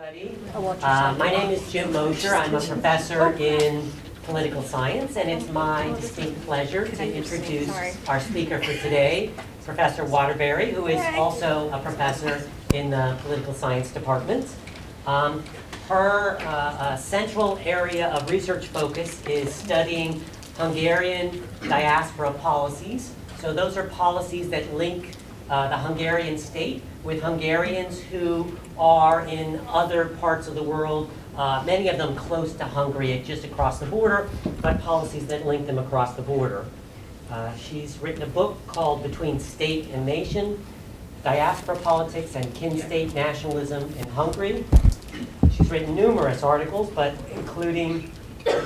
everybody. My name is Jim Mosher. I'm a professor in political science, and it's my distinct pleasure to introduce our speaker for today, Professor Waterbury, who is also a professor in the political science department. Her central area of research focus is studying Hungarian diaspora policies. So those are policies that link the Hungarian state with Hungarians who are in other parts of the world, many of them close to Hungary, just across the border, but policies that link them across the border. She's written a book called Between State and Nation, Diaspora Politics and Kin-State Nationalism in Hungary. She's written numerous articles, but including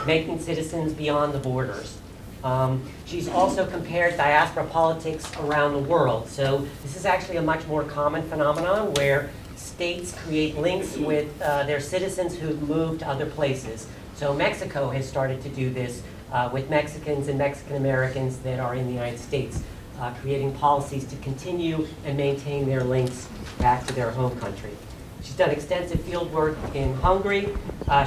Making Citizens Beyond the Borders. She's also compared diaspora politics around the world. So this is actually a much more common phenomenon where states create links with their citizens who've moved to other places. So Mexico has started to do this with Mexicans and Mexican Americans that are in the United States, creating policies to continue and maintain their links back to their home country. She's done extensive field work in Hungary.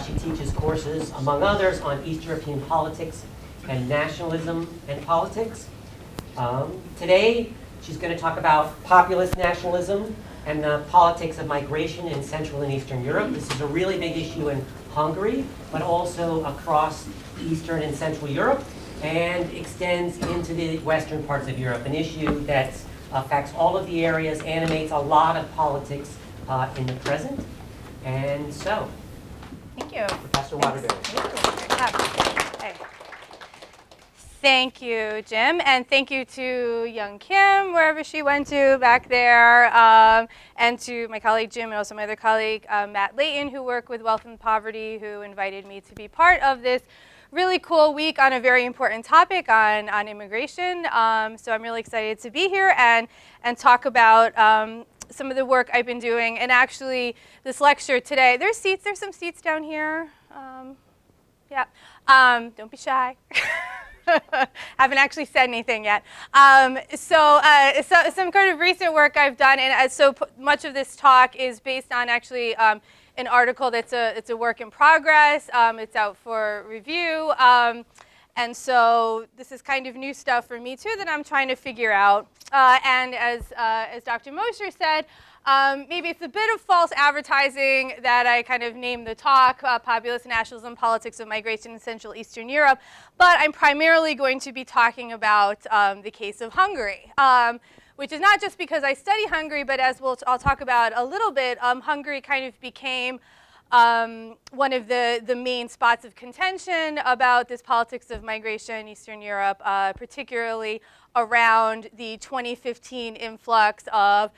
She teaches courses, among others, on East European politics and nationalism and politics. Today, she's going to talk about populist nationalism and the politics of migration in Central and Eastern Europe. This is a really big issue in Hungary, but also across Eastern and Central Europe, and extends into the Western parts of Europe, an issue that affects all of the areas, animates a lot of politics in the present. And so, thank you, Professor Waterbury. Thank you, Jim, and thank you to young Kim, wherever she went to back there, and to my colleague Jim and also my other colleague, Matt Layton, who work with Wealth and Poverty, who invited me to be part of this really cool week on a very important topic on immigration. So I'm really excited to be here and talk about some of the work I've been doing. And actually, this lecture today, there's some seats down here. Don't be shy. Haven't actually said anything yet. So some kind of recent work I've done, and so much of this talk is based on actually an article it's a work in progress. It's out for review, and so this is kind of new stuff for me too that I'm trying to figure out. And as Dr. Mosher said, maybe it's a bit of false advertising that I kind of named the talk, Populist Nationalism, Politics of Migration in Central Eastern Europe, but I'm primarily going to be talking about the case of Hungary, which is not just because I study Hungary, but as I'll talk about a little bit, Hungary kind of became one of the main spots of contention about this politics of migration in Eastern Europe, particularly around the 2015 influx of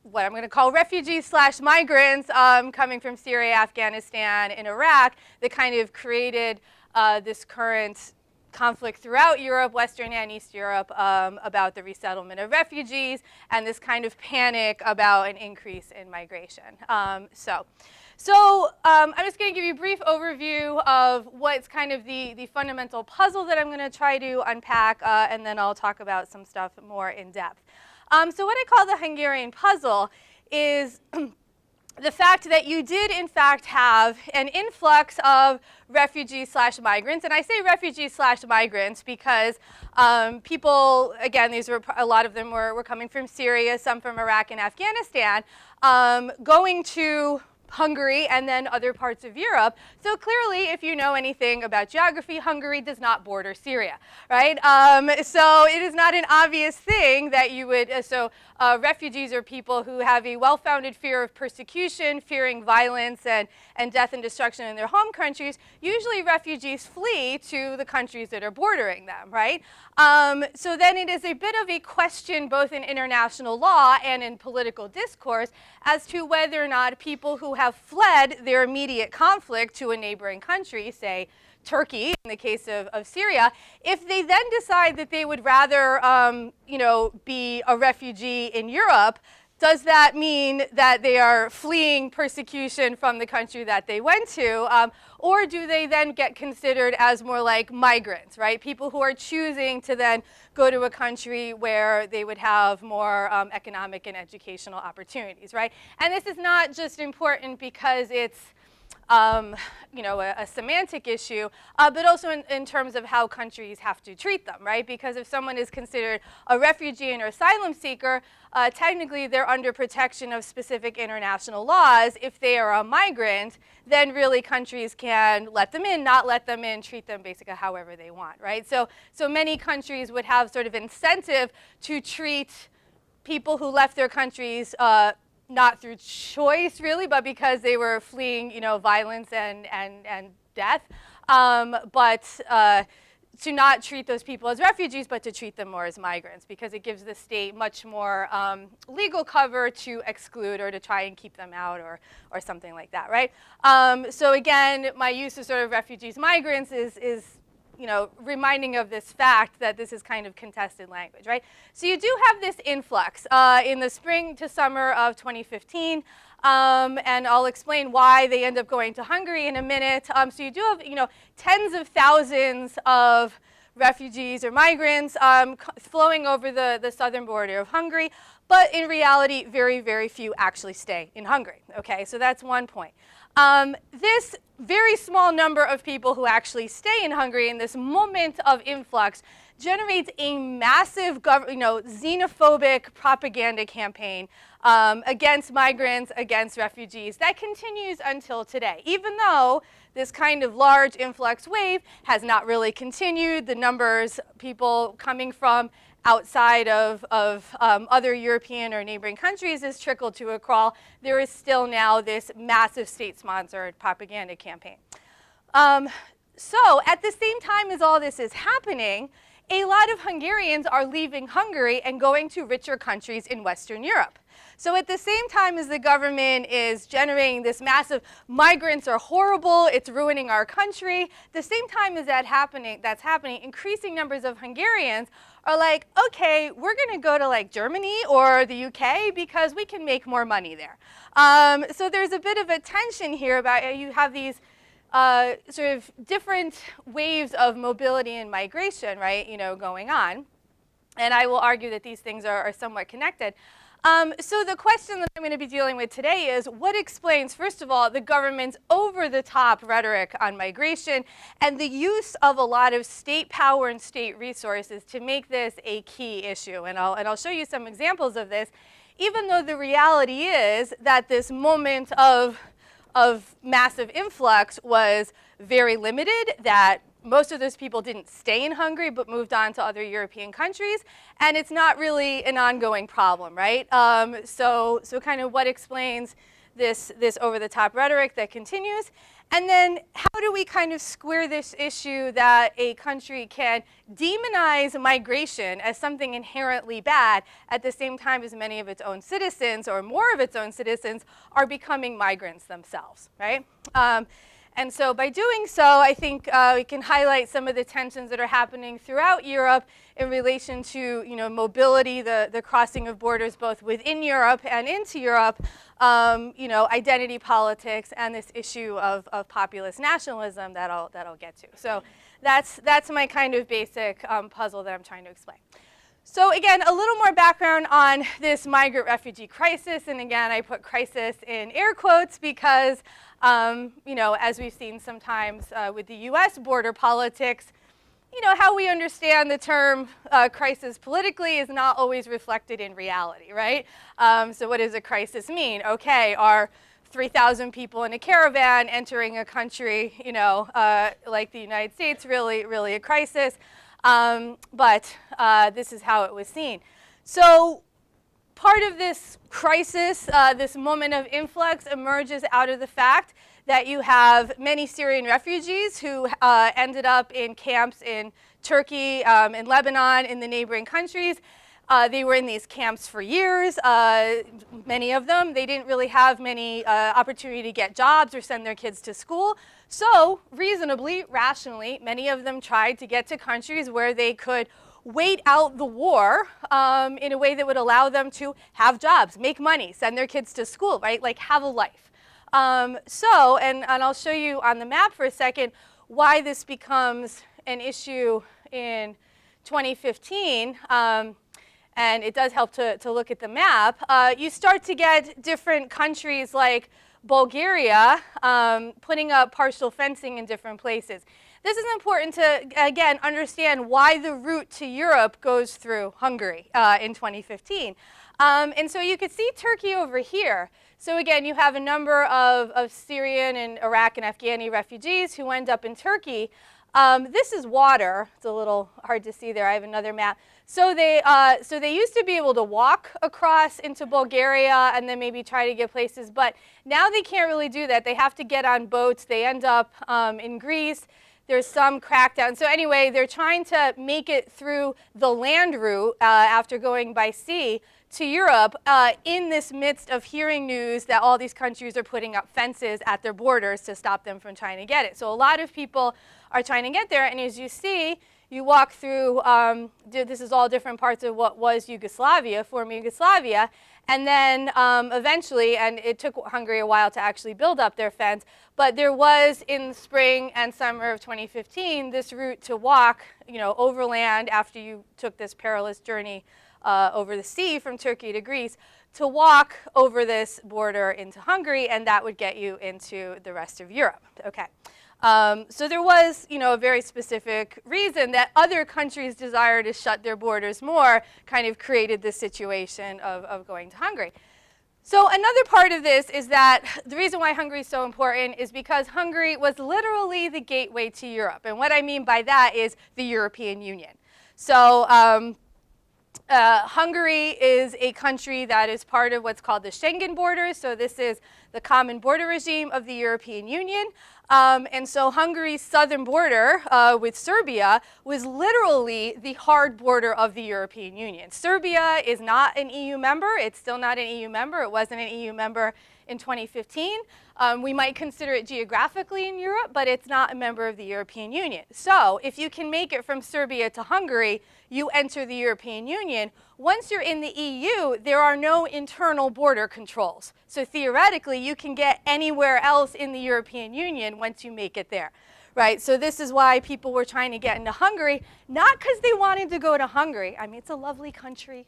what I'm going to call refugees/migrants coming from Syria, Afghanistan, and Iraq that kind of created this current conflict throughout Europe, Western and East Europe, about the resettlement of refugees and this kind of panic about an increase in migration. So I'm just going to give you a brief overview of what's kind of the fundamental puzzle that I'm going to try to unpack, and then I'll talk about some stuff more in depth. So what I call the Hungarian puzzle is the fact that you did, in fact, have an influx of refugees/migrants. And I say refugees/migrants because people, again, a lot of them were coming from Syria, some from Iraq and Afghanistan, going to Hungary and then other parts of Europe. So clearly, if you know anything about geography, Hungary does not border Syria, right? So it is not an obvious thing that you would, refugees are people who have a well-founded fear of persecution, fearing violence and death and destruction in their home countries. Usually refugees flee to the countries that are bordering them, right? So then it is a bit of a question both in international law and in political discourse as to whether or not people who have fled their immediate conflict to a neighboring country, say Turkey in the case of Syria, if they then decide that they would rather be a refugee in Europe, Does that mean that they are fleeing persecution from the country that they went to? Or do they then get considered as more like migrants, right? People who are choosing to then go to a country where they would have more economic and educational opportunities, right? And this is not just important because it's you know, a semantic issue, but also in terms of how countries have to treat them, right? Because if someone is considered a refugee or asylum seeker, technically they're under protection of specific international laws. If they are a migrant, then really countries can let them in, not let them in, treat them basically however they want, right? So many countries would have sort of incentive to treat people who left their countries not through choice, really, but because they were fleeing, you know, violence and death. To not treat those people as refugees, but to treat them more as migrants, because it gives the state much more legal cover to exclude or to try and keep them out or something like that, right? So again, my use of sort of refugees, migrants is you know, reminding of this fact that this is kind of contested language, right? So you do have this influx in the spring to summer of 2015, and I'll explain why they end up going to Hungary in a minute. So you do have, you know, tens of thousands of refugees or migrants flowing over the southern border of Hungary, but in reality, very, very few actually stay in Hungary, okay? So that's one point. This very small number of people who actually stay in Hungary in this moment of influx generates a massive, you know, xenophobic propaganda campaign against migrants, against refugees that continues until today. Even though this kind of large influx wave has not really continued, the numbers, people coming from outside of other European or neighboring countries is trickled to a crawl, there is still now this massive state-sponsored propaganda campaign. So at the same time as all this is happening, a lot of Hungarians are leaving Hungary and going to richer countries in Western Europe. So at the same time as the government is generating this massive, migrants are horrible, it's ruining our country, the same time as that's happening, increasing numbers of Hungarians are like, okay, we're going to go to like Germany or the UK because we can make more money there. So there's a bit of a tension here about you have these sort of different waves of mobility and migration, right, you know, going on. And I will argue that these things are somewhat connected. So the question that I'm going to be dealing with today is what explains, first of all, the government's over-the-top rhetoric on migration and the use of a lot of state power and state resources to make this a key issue. And I'll show you some examples of this, even though the reality is that this moment of massive influx was very limited, that most of those people didn't stay in Hungary but moved on to other European countries, and it's not really an ongoing problem, right? So kind of what explains this over-the-top rhetoric that continues, and then how do we kind of square this issue that a country can demonize migration as something inherently bad at the same time as many of its own citizens, or more of its own citizens, are becoming migrants themselves, right? And so by doing so, I think we can highlight some of the tensions that are happening throughout Europe in relation to, you know, mobility, the crossing of borders both within Europe and into Europe, you know, identity politics, and this issue of populist nationalism that I'll get to. So that's my kind of basic puzzle that I'm trying to explain. So again, a little more background on this migrant-refugee crisis, and again, I put crisis in air quotes because, you know, as we've seen sometimes with the US border politics, you know, how we understand the term crisis politically is not always reflected in reality, right? So what does a crisis mean? Okay, are 3,000 people in a caravan entering a country, you know, like the United States really a crisis? But this is how it was seen. So part of this crisis, this moment of influx, emerges out of the fact that you have many Syrian refugees who ended up in camps in Turkey, in Lebanon, in the neighboring countries. They were in these camps for years, many of them. They didn't really have many opportunity to get jobs or send their kids to school. So reasonably, rationally, many of them tried to get to countries where they could wait out the war in a way that would allow them to have jobs, make money, send their kids to school, right? Like have a life. And I'll show you on the map for a second why this becomes an issue in 2015. And it does help to look at the map. You start to get different countries like Bulgaria putting up partial fencing in different places. This is important to, again, understand why the route to Europe goes through Hungary in 2015. And so you could see Turkey over here. So again, you have a number of Syrian and Iraq and Afghani refugees who end up in Turkey. This is water. It's a little hard to see there. I have another map. So they used to be able to walk across into Bulgaria and then maybe try to get places, but now they can't really do that. They have to get on boats. They end up in Greece. There's some crackdown. So anyway, they're trying to make it through the land route after going by sea to Europe in this midst of hearing news that all these countries are putting up fences at their borders to stop them from trying to get it. So a lot of people are trying to get there, and as you see, you walk through, this is all different parts of what was Yugoslavia, former Yugoslavia, and then eventually, and it took Hungary a while to actually build up their fence, but there was in the spring and summer of 2015 this route to walk, overland after you took this perilous journey over the sea from Turkey to Greece, to walk over this border into Hungary, and that would get you into the rest of Europe. Okay. So there was, a very specific reason that other countries' desire to shut their borders more kind of created this situation of going to Hungary. So another part of this is that the reason why Hungary is so important is because Hungary was literally the gateway to Europe. And what I mean by that is the European Union. So Hungary is a country that is part of what's called the Schengen borders. So this is the common border regime of the European Union. And so Hungary's southern border with Serbia was literally the hard border of the European Union. Serbia is not an EU member. It's still not an EU member. It wasn't an EU member in 2015. We might consider it geographically in Europe, but it's not a member of the European Union. So if you can make it from Serbia to Hungary, you enter the European Union. Once you're in the EU, there are no internal border controls. So theoretically, you can get anywhere else in the European Union once you make it there. Right, so this is why people were trying to get into Hungary, not because they wanted to go to Hungary. I mean, it's a lovely country.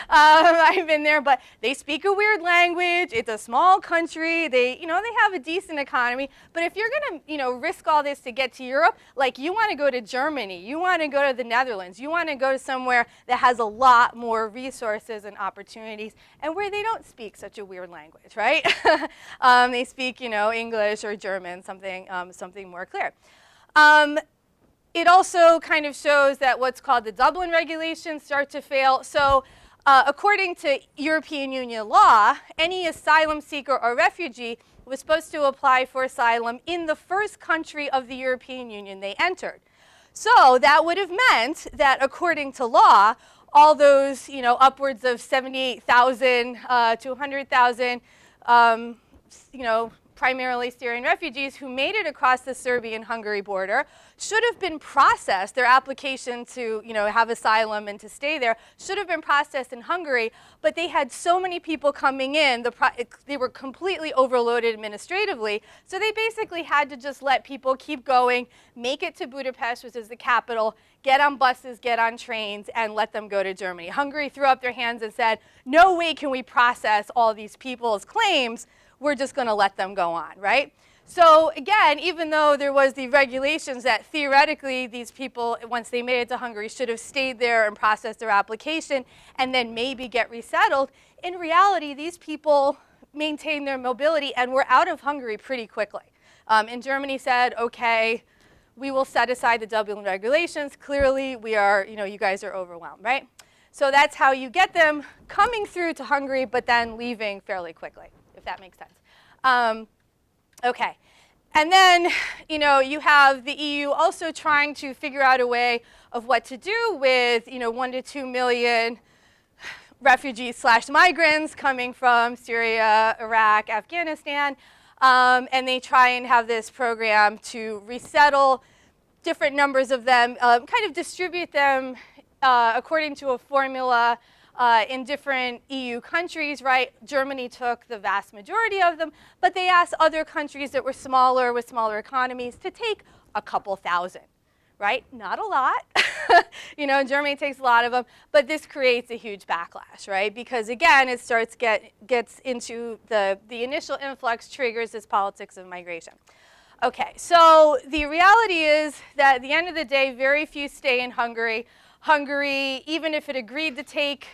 I've been there, but they speak a weird language. It's a small country. They have a decent economy. But if you're gonna, risk all this to get to Europe, like you want to go to Germany, you want to go to the Netherlands, you want to go to somewhere that has a lot more resources and opportunities, and where they don't speak such a weird language, right? They speak, English or German, something more clear. It also kind of shows that what's called the Dublin regulations start to fail. So according to European Union law, any asylum seeker or refugee was supposed to apply for asylum in the first country of the European Union they entered. So that would have meant that according to law, all those, upwards of 78,000 to 100,000, primarily Syrian refugees who made it across the Serbian-Hungary border should have been processed. Their application to, have asylum and to stay there should have been processed in Hungary, but they had so many people coming in, they were completely overloaded administratively, so they basically had to just let people keep going, make it to Budapest, which is the capital, get on buses, get on trains, and let them go to Germany. Hungary threw up their hands and said, no way can we process all these people's claims. We're just going to let them go on, right? So again, even though there was the regulations that theoretically these people, once they made it to Hungary, should have stayed there and processed their application and then maybe get resettled, in reality, these people maintained their mobility and were out of Hungary pretty quickly. And Germany said, okay, we will set aside the Dublin regulations. Clearly, we are, you guys are overwhelmed, right? So that's how you get them coming through to Hungary, but then leaving fairly quickly, if that makes sense. Okay. And then, you have the EU also trying to figure out a way of what to do with, 1 to 2 million refugees/migrants coming from Syria, Iraq, Afghanistan. And they try and have this program to resettle different numbers of them, kind of distribute them according to a formula in different EU countries, right? Germany took the vast majority of them, but they asked other countries that were smaller with smaller economies to take a couple thousand, right? Not a lot. You know, Germany takes a lot of them, but this creates a huge backlash, right? Because again, it starts gets into the initial influx triggers this politics of migration. Okay, so the reality is that at the end of the day, very few stay in Hungary. Hungary, even if it agreed to take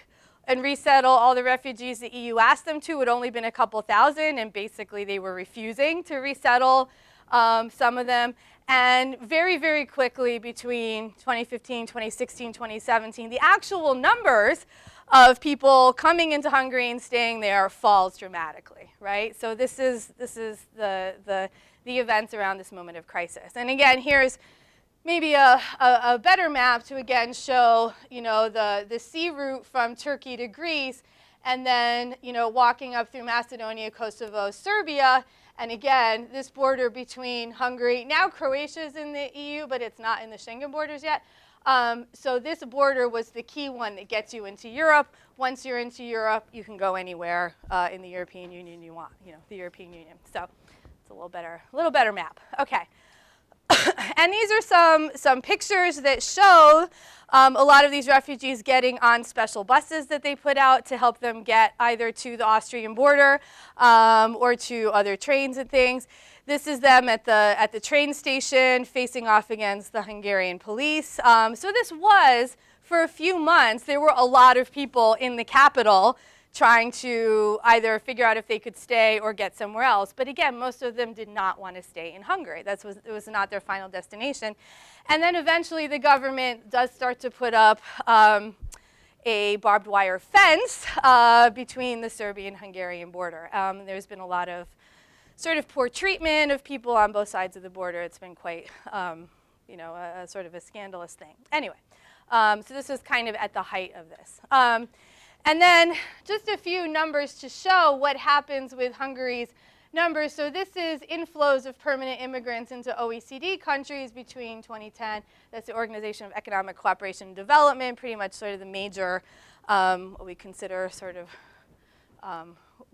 and resettle all the refugees the EU asked them to, it would only been a couple thousand, and basically they were refusing to resettle some of them. And very, very quickly between 2015, 2016, 2017, the actual numbers of people coming into Hungary and staying there falls dramatically, right? So this is the events around this moment of crisis. And again, here's maybe a better map to again show, you know, the sea route from Turkey to Greece, and then, you know, walking up through Macedonia, Kosovo, Serbia. And again, this border between Hungary, now Croatia's in the EU, but it's not in the Schengen borders yet. So this border was the key one that gets you into Europe. Once you're into Europe, you can go anywhere in the European Union you want, you know, the European Union. So it's a little better map. Okay. And these are some pictures that show a lot of these refugees getting on special buses that they put out to help them get either to the Austrian border or to other trains and things. This is them at the train station facing off against the Hungarian police. So this was, for a few months, there were a lot of people in the capital trying to either figure out if they could stay or get somewhere else. But again, most of them did not want to stay in Hungary. It was not their final destination. And then eventually the government does start to put up a barbed wire fence between the Serbian-Hungarian border. There's been a lot of sort of poor treatment of people on both sides of the border. It's been quite, you know, a sort of a scandalous thing. Anyway, so this was kind of at the height of this. And then just a few numbers to show what happens with Hungary's numbers. So this is inflows of permanent immigrants into OECD countries between 2010. That's the Organization of Economic Cooperation and Development, pretty much sort of the major, what we consider sort of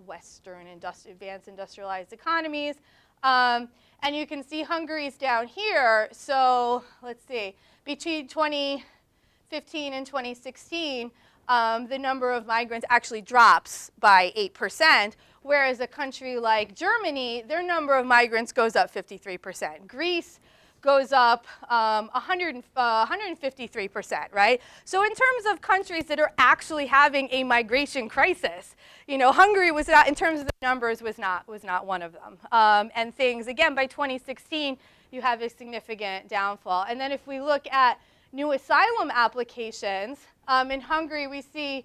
Western advanced industrialized economies. And you can see Hungary's down here. So let's see, between 2015 and 2016, the number of migrants actually drops by 8%, whereas a country like Germany, their number of migrants goes up 53%. Greece goes up 153%, right? So in terms of countries that are actually having a migration crisis, you know, Hungary was not, in terms of the numbers, was not one of them. And things, again, by 2016, you have a significant downfall. And then if we look at new asylum applications, in Hungary, we see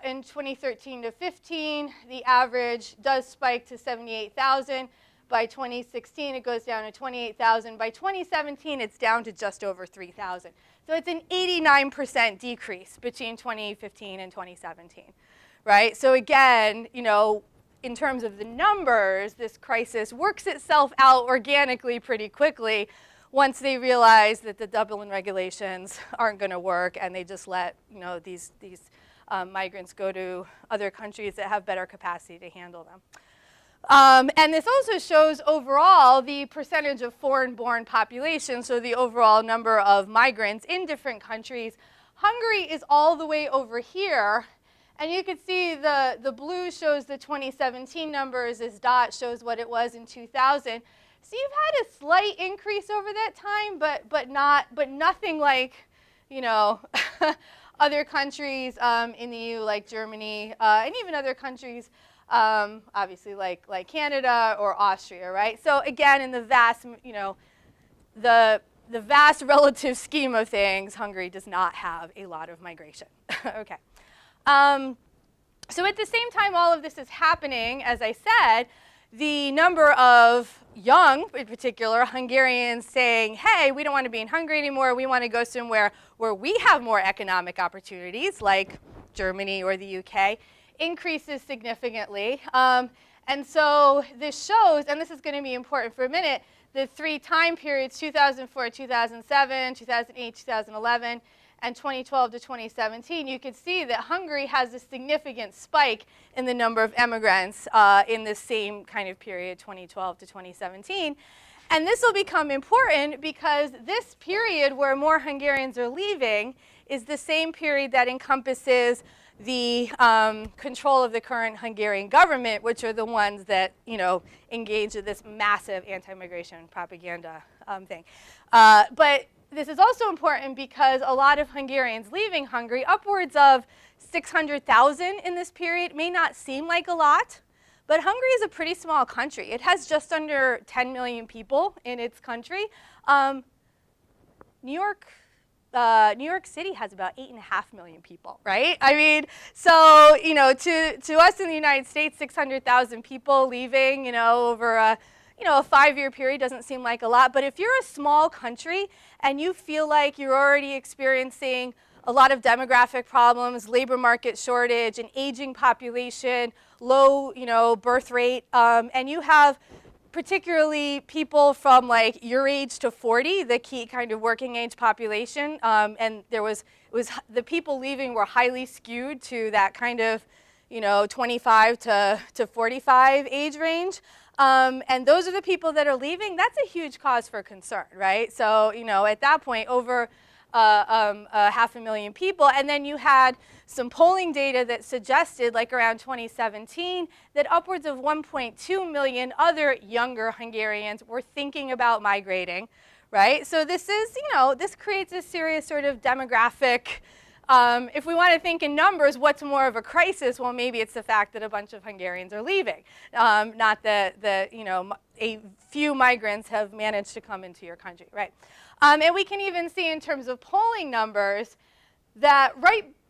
in 2013 to 15, the average does spike to 78,000. By 2016, it goes down to 28,000. By 2017, it's down to just over 3,000. So it's an 89% decrease between 2015 and 2017, right? So again, you know, in terms of the numbers, this crisis works itself out organically pretty quickly once they realize that the Dublin regulations aren't going to work, and they just let, you know, these migrants go to other countries that have better capacity to handle them. And this also shows overall the percentage of foreign-born population, so the overall number of migrants in different countries. Hungary is all the way over here, and you can see the blue shows the 2017 numbers. This dot shows what it was in 2000. So you've had a slight increase over that time, but nothing like, you know, other countries in the EU like Germany and even other countries, obviously like Canada or Austria, right? So again, in the vast, you know, the vast relative scheme of things, Hungary does not have a lot of migration. Okay. So at the same time all of this is happening, as I said, the number of young, in particular, Hungarians saying, hey, we don't want to be in Hungary anymore, we want to go somewhere where we have more economic opportunities, like Germany or the UK, increases significantly. And so this shows, and this is going to be important for a minute, the three time periods, 2004, 2007, 2008, 2011, and 2012 to 2017, you could see that Hungary has a significant spike in the number of immigrants in the same kind of period, 2012 to 2017. And this will become important because this period where more Hungarians are leaving is the same period that encompasses the control of the current Hungarian government, which are the ones that, engage in this massive anti-migration propaganda thing. But this is also important because a lot of Hungarians leaving Hungary, upwards of 600,000 in this period, may not seem like a lot, but Hungary is a pretty small country. It has just under 10 million people in its country. New York City has about 8.5 million people, right? I mean, so, to us in the United States, 600,000 people leaving, over a 5-year period doesn't seem like a lot. But if you're a small country and you feel like you're already experiencing a lot of demographic problems, labor market shortage, an aging population, low, birth rate, and you have particularly people from like your age to 40, the key kind of working age population, and the people leaving were highly skewed to that kind of, 25 to 45 age range. And those are the people that are leaving. That's a huge cause for concern, right? So, at that point, over 500,000 people. And then you had some polling data that suggested, like around 2017, that upwards of 1.2 million other younger Hungarians were thinking about migrating, right? So this is, this creates a serious sort of demographic, if we want to think in numbers, what's more of a crisis? Well, maybe it's the fact that a bunch of Hungarians are leaving, not that a few migrants have managed to come into your country, right? And we can even see in terms of polling numbers that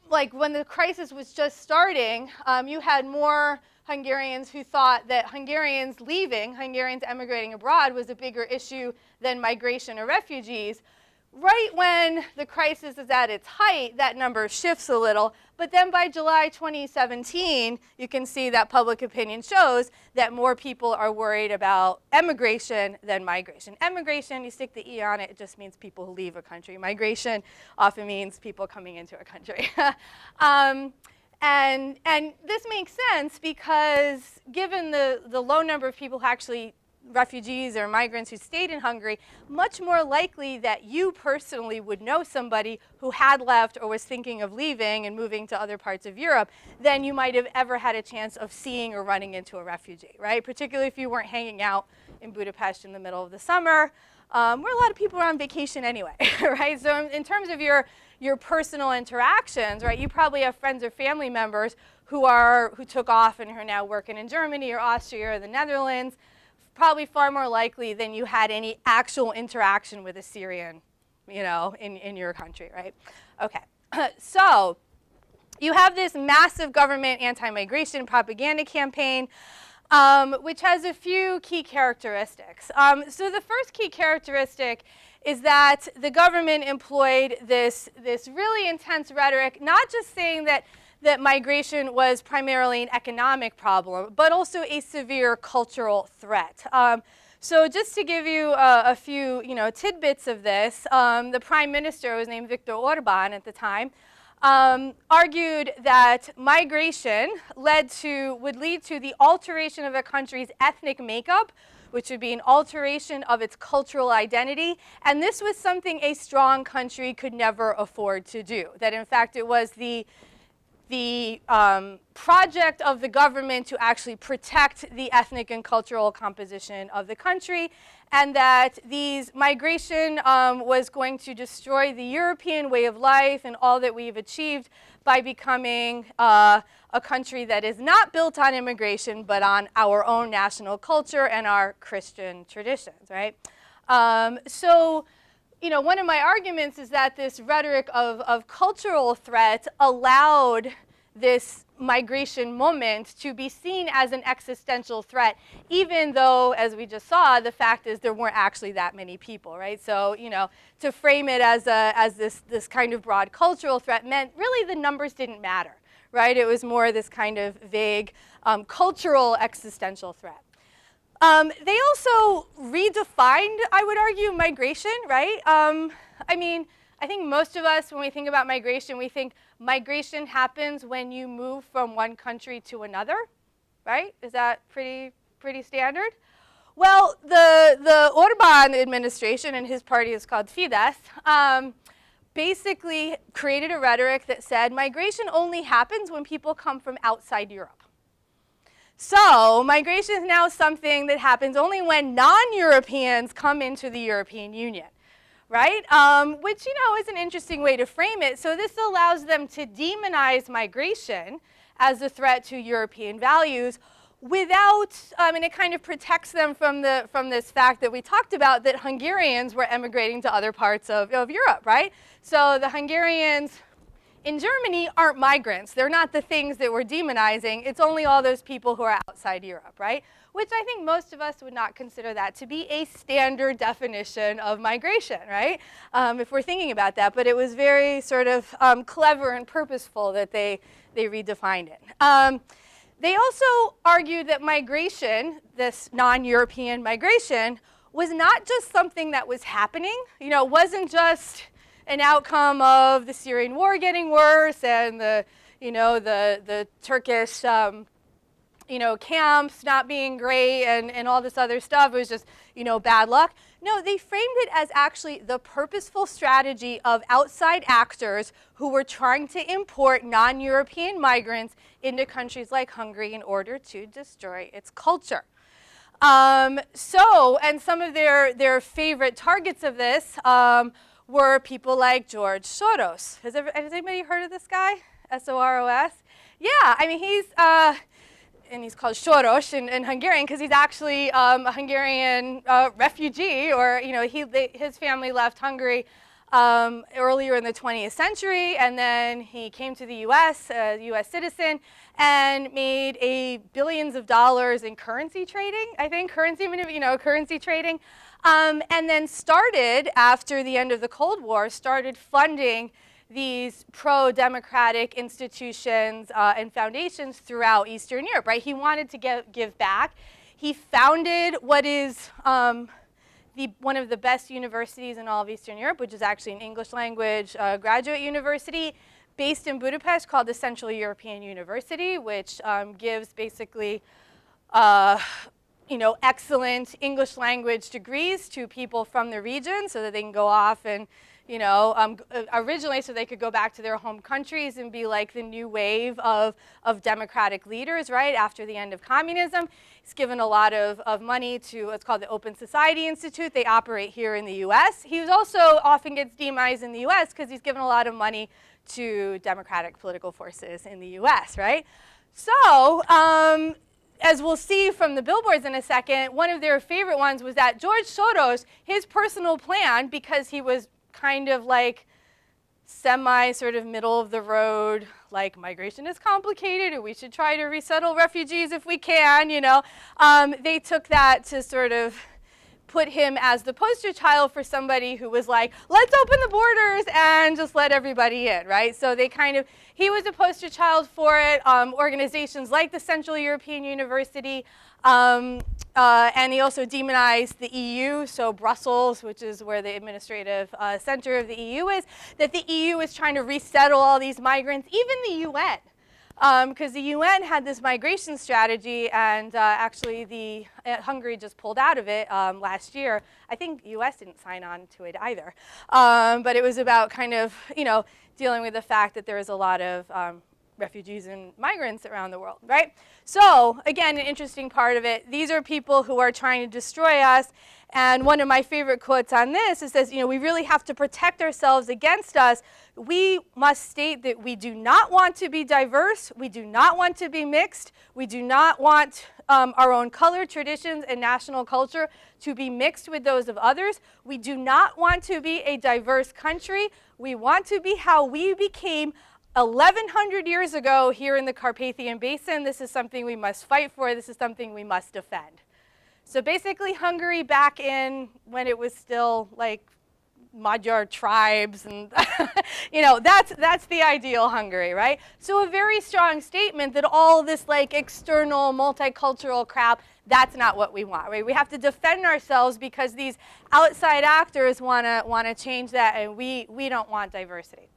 like when the crisis was just starting, you had more Hungarians who thought that Hungarians leaving, Hungarians emigrating abroad was a bigger issue than migration or refugees. Right when the crisis is at its height, that number shifts a little. But then by July 2017, you can see that public opinion shows that more people are worried about emigration than migration. Emigration, you stick the E on it, it just means people who leave a country. Migration often means people coming into a country. And this makes sense because given the low number of people who actually refugees or migrants who stayed in Hungary, much more likely that you personally would know somebody who had left or was thinking of leaving and moving to other parts of Europe than you might have ever had a chance of seeing or running into a refugee, right? Particularly if you weren't hanging out in Budapest in the middle of the summer, where a lot of people are on vacation anyway, right? So in terms of your personal interactions, right, you probably have friends or family members who took off and who are now working in Germany or Austria or the Netherlands, probably far more likely than you had any actual interaction with a Syrian, in your country, right? Okay, so you have this massive government anti-migration propaganda campaign, which has a few key characteristics. So the first key characteristic is that the government employed this really intense rhetoric, not just saying that migration was primarily an economic problem, but also a severe cultural threat. So just to give you a few tidbits of this, the prime minister, who was named Viktor Orbán at the time, argued that migration would lead to the alteration of a country's ethnic makeup, which would be an alteration of its cultural identity, and this was something a strong country could never afford to do. That in fact it was the project of the government to actually protect the ethnic and cultural composition of the country, and that migration was going to destroy the European way of life and all that we've achieved by becoming a country that is not built on immigration, but on our own national culture and our Christian traditions, right? So, one of my arguments is that this rhetoric of cultural threat allowed this migration moment to be seen as an existential threat, even though, as we just saw, the fact is there weren't actually that many people, right? So, to frame it as this kind of broad cultural threat meant really the numbers didn't matter, right? It was more this kind of vague cultural existential threat. They also redefined, I would argue, migration, right? I think most of us, when we think about migration, we think migration happens when you move from one country to another, right? Is that pretty standard? Well, the Orbán administration, and his party is called Fidesz, basically created a rhetoric that said migration only happens when people come from outside Europe. So migration is now something that happens only when non-Europeans come into the European Union, right? Which, is an interesting way to frame it. So this allows them to demonize migration as a threat to European values without, and it kind of protects them from this fact that we talked about, that Hungarians were emigrating to other parts of Europe, right? So the Hungarians in Germany aren't migrants. They're not the things that we're demonizing. It's only all those people who are outside Europe, right? Which I think most of us would not consider that to be a standard definition of migration, right? If we're thinking about that. But it was very sort of clever and purposeful that they redefined it. They also argued that migration, this non-European migration, was not just something that was happening. It wasn't just an outcome of the Syrian war getting worse and the Turkish, camps not being great and all this other stuff. It was just, bad luck. No, they framed it as actually the purposeful strategy of outside actors who were trying to import non-European migrants into countries like Hungary in order to destroy its culture. And some of their favorite targets of this were people like George Soros. Has anybody heard of this guy? S-O-R-O-S? Yeah, I mean, he's called Soros in Hungarian because he's actually a Hungarian refugee, or his family left Hungary earlier in the 20th century, and then he came to the U.S., a U.S. citizen, and made billions of dollars in currency trading. I think currency trading, and then started after the end of the Cold War, started funding these pro-democratic institutions and foundations throughout Eastern Europe, right? He wanted to give back. He founded what is one of the best universities in all of Eastern Europe, which is actually an English language graduate university based in Budapest called the Central European University, which gives basically excellent English language degrees to people from the region so that they can go off and originally so they could go back to their home countries and be like the new wave of democratic leaders, right, after the end of communism. He's given a lot of money to what's called the Open Society Institute. They operate here in the U.S. He also often gets demonized in the U.S. because he's given a lot of money to democratic political forces in the U.S., right? So, as we'll see from the billboards in a second, one of their favorite ones was that George Soros, his personal plan, because he was kind of like semi sort of middle of the road, like migration is complicated and we should try to resettle refugees if we can, they took that to sort of put him as the poster child for somebody who was like, let's open the borders and just let everybody in, right? So he was a poster child for it. Organizations like the Central European University, and he also demonized the EU, so Brussels, which is where the administrative center of the EU is, that the EU is trying to resettle all these migrants, even the UN. Because the UN had this migration strategy, and actually Hungary just pulled out of it last year. I think the US didn't sign on to it either. But it was about kind of, dealing with the fact that there is a lot of refugees and migrants around the world, right? So, again, an interesting part of it, these are people who are trying to destroy us. And one of my favorite quotes on this, it says, we really have to protect ourselves against us. We must state that we do not want to be diverse. We do not want to be mixed. We do not want our own color, traditions, and national culture to be mixed with those of others. We do not want to be a diverse country. We want to be how we became 1,100 years ago here in the Carpathian Basin. This is something we must fight for. This is something we must defend. So basically Hungary back in when it was still like Magyar tribes and that's the ideal Hungary, right? So a very strong statement that all this like external multicultural crap, That's not what we want, right? We have to defend ourselves because these outside actors want to change that, and we don't want diversity.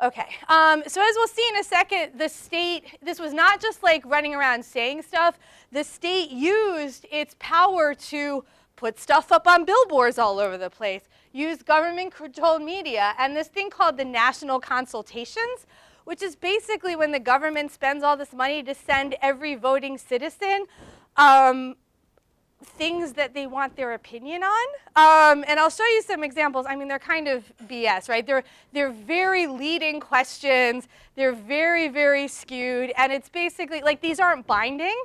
Okay, so as we'll see in a second, the state, this was not just like running around saying stuff. The state used its power to put stuff up on billboards all over the place, use government-controlled media, and this thing called the National Consultations, which is basically when the government spends all this money to send every voting citizen things that they want their opinion on. And I'll show you some examples. I mean, they're kind of BS, right? They're very leading questions. They're very, very skewed. And it's basically, like, these aren't binding,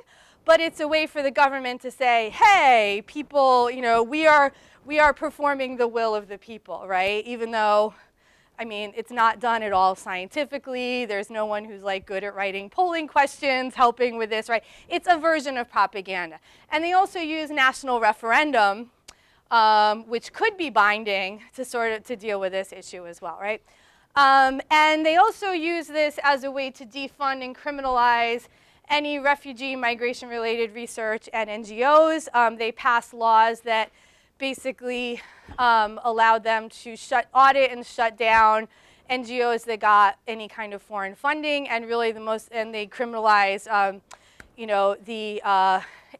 but it's a way for the government to say, hey, people, you know, we are performing the will of the people, right? Even though, I mean, it's not done at all scientifically. There's no one who's like good at writing polling questions, helping with this, right? It's a version of propaganda. And they also use national referendum, which could be binding to deal with this issue as well, right? And they also use this as a way to defund and criminalize any refugee migration-related research and NGOs. They pass laws that basically allowed them to audit and shut down NGOs that got any kind of foreign funding, and really they criminalize, you know, the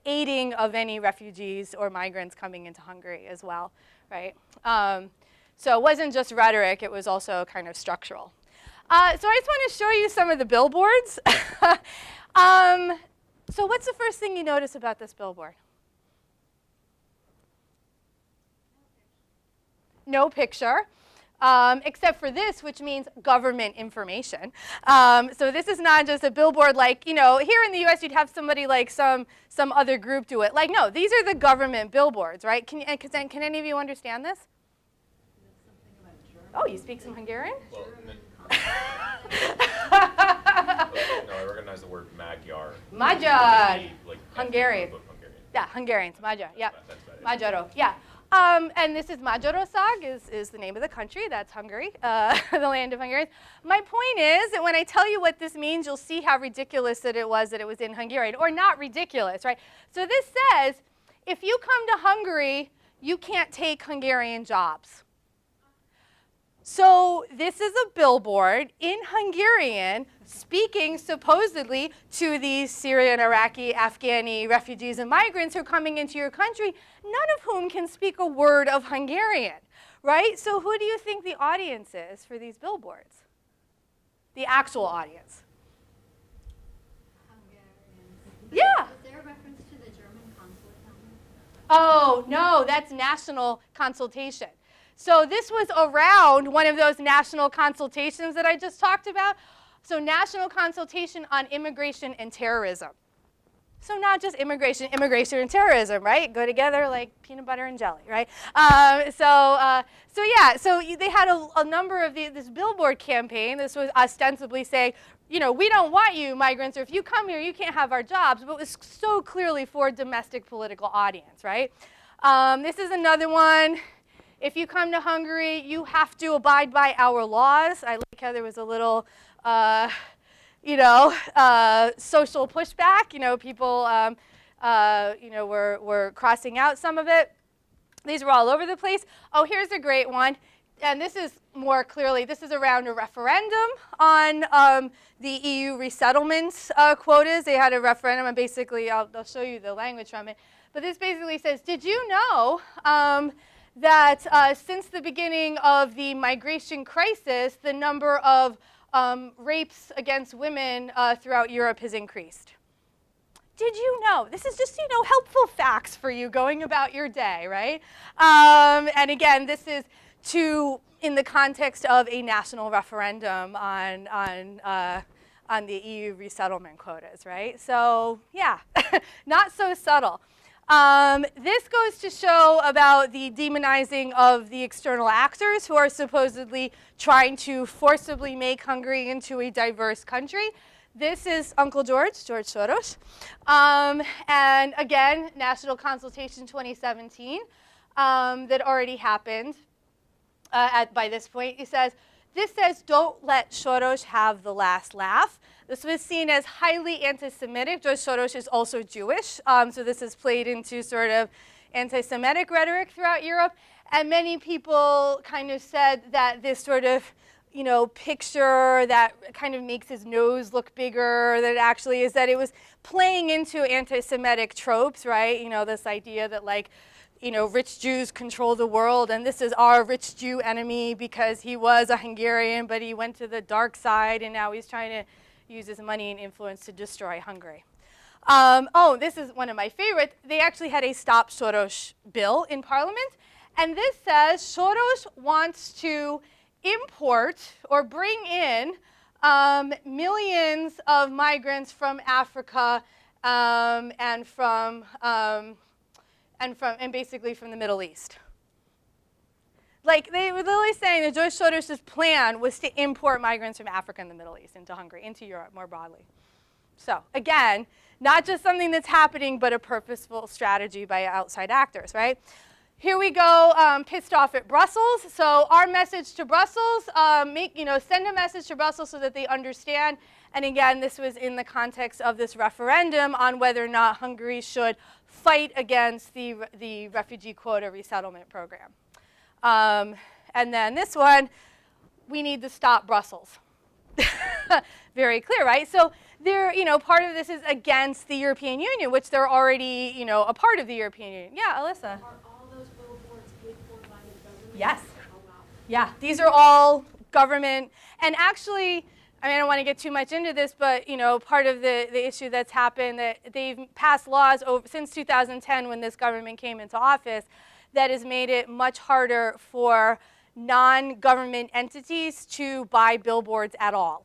aiding of any refugees or migrants coming into Hungary as well, right? So it wasn't just rhetoric, it was also kind of structural. So I just want to show you some of the billboards. So what's the first thing you notice about this billboard? No picture, except for this, which means government information. So this is not just a billboard like, you know, here in the US you'd have somebody like some other group do it. Like, no, these are the government billboards, right? Can any of you understand this? Oh, you speak some Hungarian? Well, no, I recognize the word Magyar. Magyar. Like Hungarian. Hungarian. Yeah, Hungarians, Magyar, yeah. That's Magyaro, yeah. And this is Magyarország is the name of the country. That's Hungary, the land of Hungarians. My point is that when I tell you what this means, you'll see how ridiculous it was in Hungarian, or not ridiculous, right? So this says, if you come to Hungary, you can't take Hungarian jobs. So this is a billboard in Hungarian speaking supposedly to these Syrian, Iraqi, Afghani refugees and migrants who are coming into your country, none of whom can speak a word of Hungarian, right? So who do you think the audience is for these billboards? The actual audience. Hungarians. Yeah. Is there a reference to the German consulate helmet? Oh, no, that's national consultation. So this was around one of those national consultations that I just talked about. So National Consultation on Immigration and Terrorism. So not just immigration and terrorism, right? Go together like peanut butter and jelly, right? So they had a number of this billboard campaign. This was ostensibly saying, you know, we don't want you migrants, or if you come here, you can't have our jobs. But it was so clearly for a domestic political audience, right? This is another one. If you come to Hungary, you have to abide by our laws. I like how there was a little, social pushback. You know, people, were crossing out some of it. These were all over the place. Oh, here's a great one. And this is more clearly, this is around a referendum on the EU resettlement quotas. They had a referendum, and basically, I'll show you the language from it. But this basically says, did you know that since the beginning of the migration crisis, the number of rapes against women throughout Europe has increased? Did you know? This is just, helpful facts for you going about your day, right? And again, this is in the context of a national referendum on the EU resettlement quotas, right? So yeah, not so subtle. This goes to show about the demonizing of the external actors who are supposedly trying to forcibly make Hungary into a diverse country. This is Uncle George Soros. And again, National Consultation 2017 that already happened by this point. He says, This says, don't let Soros have the last laugh. This was seen as highly anti-Semitic. George Soros is also Jewish, so this has played into sort of anti-Semitic rhetoric throughout Europe. And many people kind of said that this sort of, you know, picture that kind of makes his nose look bigger than it actually is, that it was playing into anti-Semitic tropes, right? You know, this idea that, like, you know, rich Jews control the world, and this is our rich Jew enemy because he was a Hungarian, but he went to the dark side, and now he's trying to use his money and influence to destroy Hungary. Oh, this is one of my favorites. They actually had a Stop Soros bill in Parliament, and this says Soros wants to import or bring in millions of migrants from Africa and basically from the Middle East. Like, they were literally saying that George Soros's plan was to import migrants from Africa and the Middle East into Hungary, into Europe more broadly. So again, not just something that's happening, but a purposeful strategy by outside actors, right? Here we go, pissed off at Brussels. So our message to Brussels, send a message to Brussels so that they understand. And again, this was in the context of this referendum on whether or not Hungary should fight against the refugee quota resettlement program. And then this one, we need to stop Brussels. Very clear, right? So they're, you know, part of this is against the European Union, which they're already, you know, a part of the European Union. Yeah, Alyssa. Are all those billboards paid for by the government? Yes. Oh, wow. Yeah, these are all government. And actually, I mean, I don't want to get too much into this, but, you know, part of the issue that's happened, that they've passed laws since 2010 when this government came into office, that has made it much harder for non-government entities to buy billboards at all.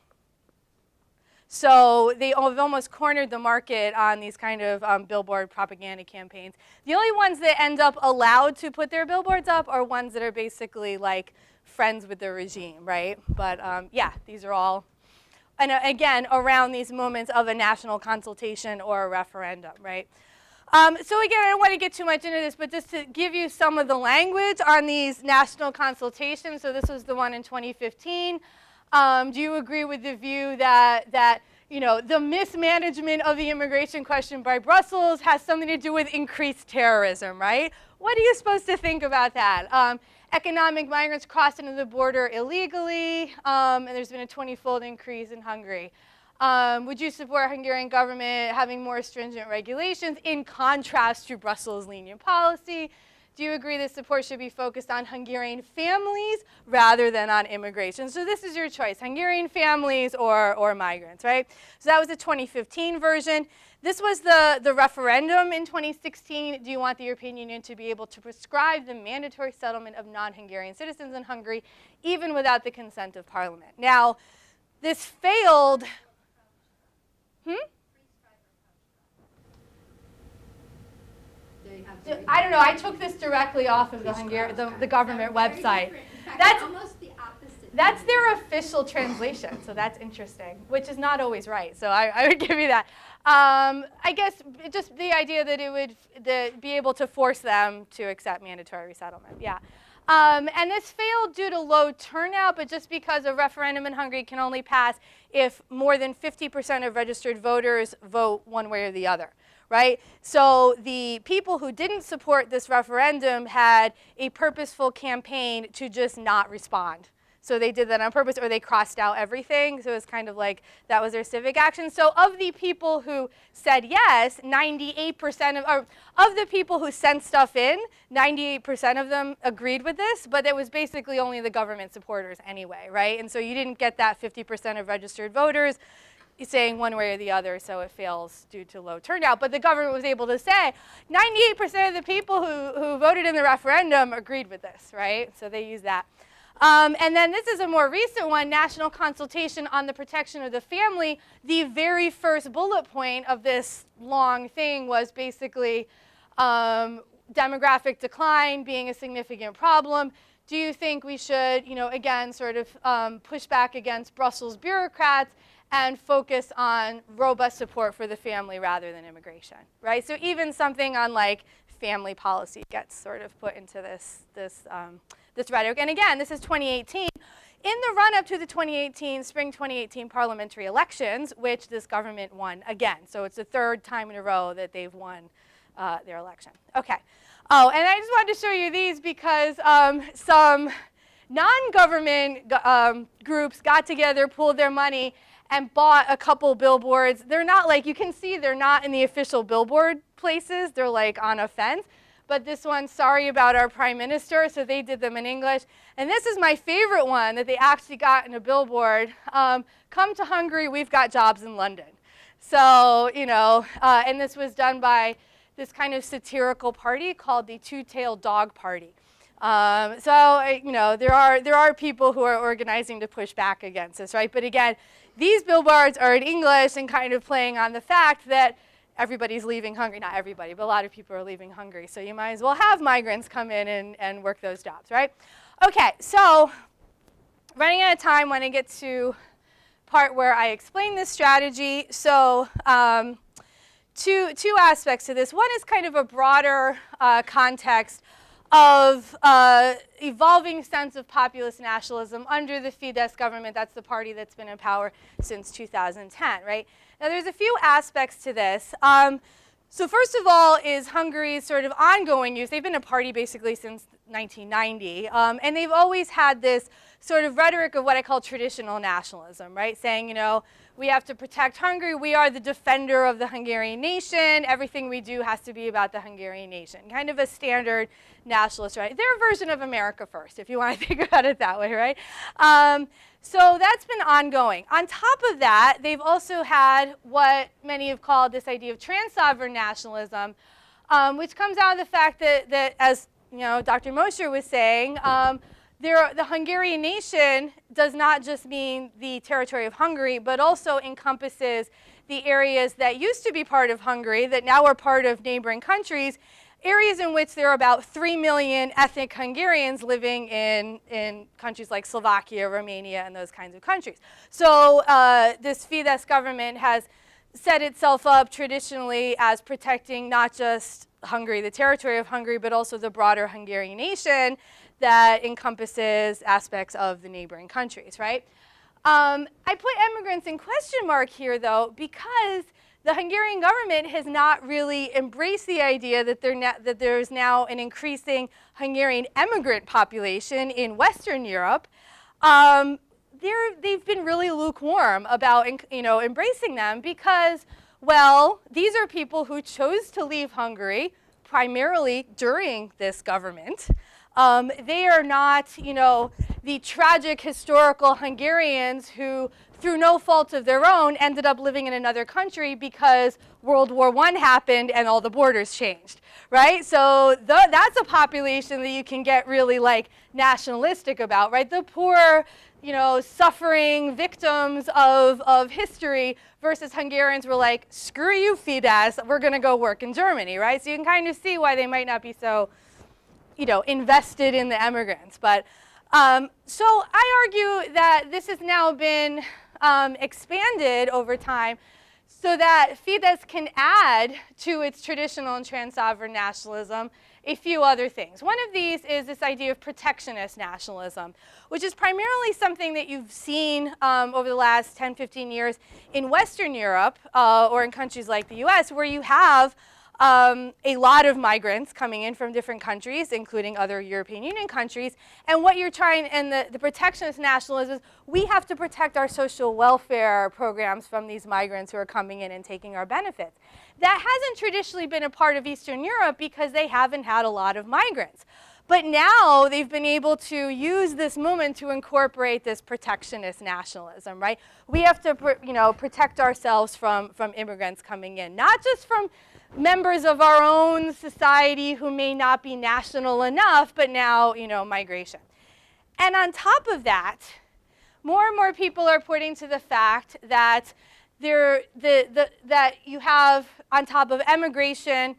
So they've almost cornered the market on these kind of billboard propaganda campaigns. The only ones that end up allowed to put their billboards up are ones that are basically like friends with the regime, right? But yeah, these are all, and again, around these moments of a national consultation or a referendum, right? So again, I don't want to get too much into this, but just to give you some of the language on these national consultations. So this was the one in 2015. Do you agree with the view that you know, the mismanagement of the immigration question by Brussels has something to do with increased terrorism, right? What are you supposed to think about that? Economic migrants crossed into the border illegally, and there's been a 20-fold increase in Hungary. Would you support Hungarian government having more stringent regulations in contrast to Brussels' lenient policy? Do you agree that support should be focused on Hungarian families rather than on immigration? So this is your choice, Hungarian families or migrants, right? So that was the 2015 version. This was the referendum in 2016. Do you want the European Union to be able to prescribe the mandatory settlement of non-Hungarian citizens in Hungary, even without the consent of Parliament? Now, this failed. I don't know. I took this directly off of the government website. That's almost the opposite. That's their official translation, so that's interesting, which is not always right. So I would give you that. I guess just the idea that it would be able to force them to accept mandatory resettlement. Yeah. And this failed due to low turnout, but just because a referendum in Hungary can only pass if more than 50% of registered voters vote one way or the other, right? So the people who didn't support this referendum had a purposeful campaign to just not respond. So they did that on purpose, or they crossed out everything. So it was kind of like that was their civic action. So of the people who said yes, 98% of the people who sent stuff in, 98% of them agreed with this, but it was basically only the government supporters anyway, right? And so you didn't get that 50% of registered voters saying one way or the other, so it fails due to low turnout. But the government was able to say 98% of the people who voted in the referendum agreed with this, right? So they used that. And then this is a more recent one, National Consultation on the Protection of the Family. The very first bullet point of this long thing was basically demographic decline being a significant problem. Do you think we should, you know, again, sort of push back against Brussels bureaucrats and focus on robust support for the family rather than immigration, right? So even something on like family policy gets sort of put into this rhetoric. And again, this is 2018. in the run-up to the spring 2018 parliamentary elections, which this government won again. So it's the third time in a row that they've won their election. Okay. Oh, and I just wanted to show you these because some non-government groups got together, pooled their money, and bought a couple billboards. They're not like, you can see they're not in the official billboard places. They're like on a fence. But this one, sorry about our prime minister, so they did them in English. And this is my favorite one that they actually got in a billboard. Come to Hungary, we've got jobs in London. So, you know, and this was done by this kind of satirical party called the Two-Tailed Dog Party. So, you know, there are people who are organizing to push back against this, right? But again, these billboards are in English and kind of playing on the fact that everybody's leaving Hungary. Not everybody, but a lot of people are leaving Hungary. So you might as well have migrants come in and work those jobs, right? Okay, so running out of time when I get to part where I explain this strategy. So two aspects to this. One is kind of a broader context of evolving sense of populist nationalism under the Fidesz government. That's the party that's been in power since 2010, right? Now, there's a few aspects to this. So first of all is Hungary's sort of ongoing use. They've been a party basically since 1990, and they've always had this sort of rhetoric of what I call traditional nationalism, right? Saying, you know, we have to protect Hungary. We are the defender of the Hungarian nation. Everything we do has to be about the Hungarian nation. Kind of a standard nationalist, right? Their version of America First, if you want to think about it that way, right? So that's been ongoing. On top of that, they've also had what many have called this idea of trans-sovereign nationalism, which comes out of the fact that as you know, Dr. Mosher was saying, the Hungarian nation does not just mean the territory of Hungary, but also encompasses the areas that used to be part of Hungary that now are part of neighboring countries, areas in which there are about 3 million ethnic Hungarians living in countries like Slovakia, Romania, and those kinds of countries. So this Fidesz government has set itself up traditionally as protecting not just Hungary, the territory of Hungary, but also the broader Hungarian nation that encompasses aspects of the neighboring countries, right? I put immigrants in question mark here, though, because the Hungarian government has not really embraced the idea that there's now an increasing Hungarian immigrant population in Western Europe. They've been really lukewarm about embracing them because, well, these are people who chose to leave Hungary primarily during this government. They are not, the tragic historical Hungarians who, through no fault of their own, ended up living in another country because World War I happened and all the borders changed, right? So that's a population that you can get really like nationalistic about, right? The poor, suffering victims of history versus Hungarians were like, screw you, Fidesz, we're going to go work in Germany, right? So you can kind of see why they might not be so, invested in the immigrants. But so I argue that this has now been expanded over time so that Fidesz can add to its traditional and trans-sovereign nationalism a few other things. One of these is this idea of protectionist nationalism, which is primarily something that you've seen over the last 10, 15 years in Western Europe or in countries like the US, where you have a lot of migrants coming in from different countries, including other European Union countries. And what you're trying, and the protectionist nationalism is, we have to protect our social welfare programs from these migrants who are coming in and taking our benefits. That hasn't traditionally been a part of Eastern Europe because they haven't had a lot of migrants. But now they've been able to use this movement to incorporate this protectionist nationalism, right? We have to, protect ourselves from immigrants coming in, not just from members of our own society who may not be national enough, but now, migration. And on top of that, more and more people are pointing to the fact that that you have, on top of immigration,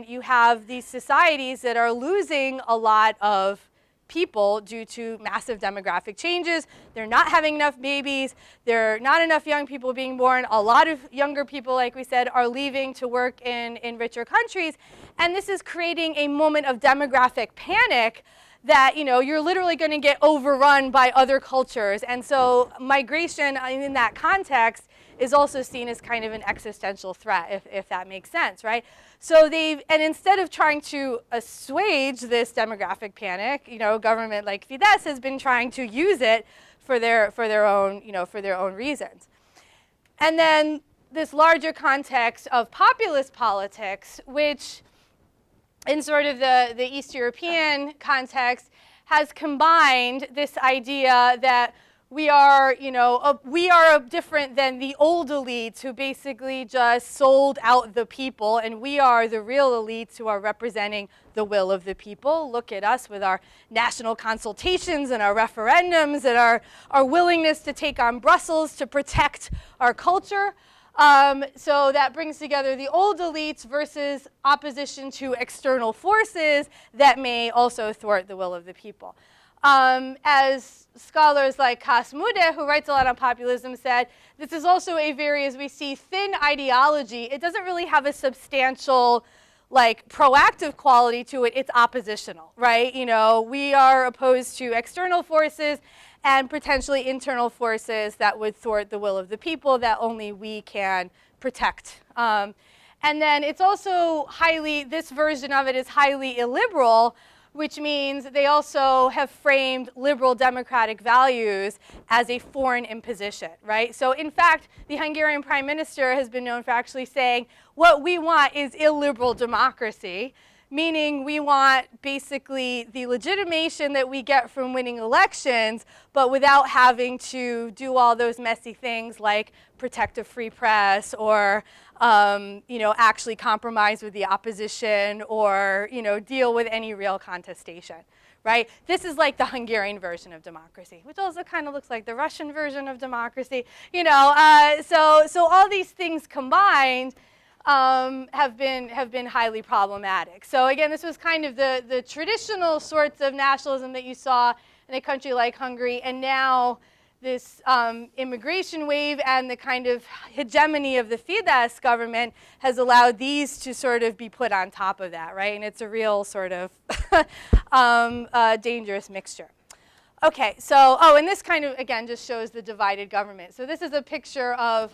you have these societies that are losing a lot of people due to massive demographic changes. They're not having enough babies. There are not enough young people being born. A lot of younger people, like we said, are leaving to work in richer countries. And this is creating a moment of demographic panic that, you know, you're literally going to get overrun by other cultures. And so migration in that context is also seen as kind of an existential threat, if that makes sense, right? So and instead of trying to assuage this demographic panic, you know, government like Fidesz has been trying to use it for their own, you know, for their own reasons. And then this larger context of populist politics, which in sort of the East European context has combined this idea that we are, you know, we are different than the old elites who basically just sold out the people, and we are the real elites who are representing the will of the people. Look at us with our national consultations and our referendums and our willingness to take on Brussels to protect our culture. So that brings together the old elites versus opposition to external forces that may also thwart the will of the people. As scholars like Kasmude, who writes a lot on populism, said, this is also a very, as we see, thin ideology. It doesn't really have a substantial, like, proactive quality to it. It's oppositional, right? You know, we are opposed to external forces and potentially internal forces that would thwart the will of the people that only we can protect. And then it's also this version of it is highly illiberal, which means they also have framed liberal democratic values as a foreign imposition, right? So in fact, the Hungarian prime minister has been known for actually saying, what we want is illiberal democracy, meaning we want basically the legitimation that we get from winning elections, but without having to do all those messy things like protect a free press or you know, actually compromise with the opposition or, you know, deal with any real contestation, right? This is like the Hungarian version of democracy, which also kind of looks like the Russian version of democracy, you know. So all these things combined have been highly problematic. So again, this was kind of the traditional sorts of nationalism that you saw in a country like Hungary, and now this immigration wave and the kind of hegemony of the Fidesz government has allowed these to sort of be put on top of that, right? And it's a real sort of dangerous mixture. Okay, so, and this kind of, again, just shows the divided government. So this is a picture of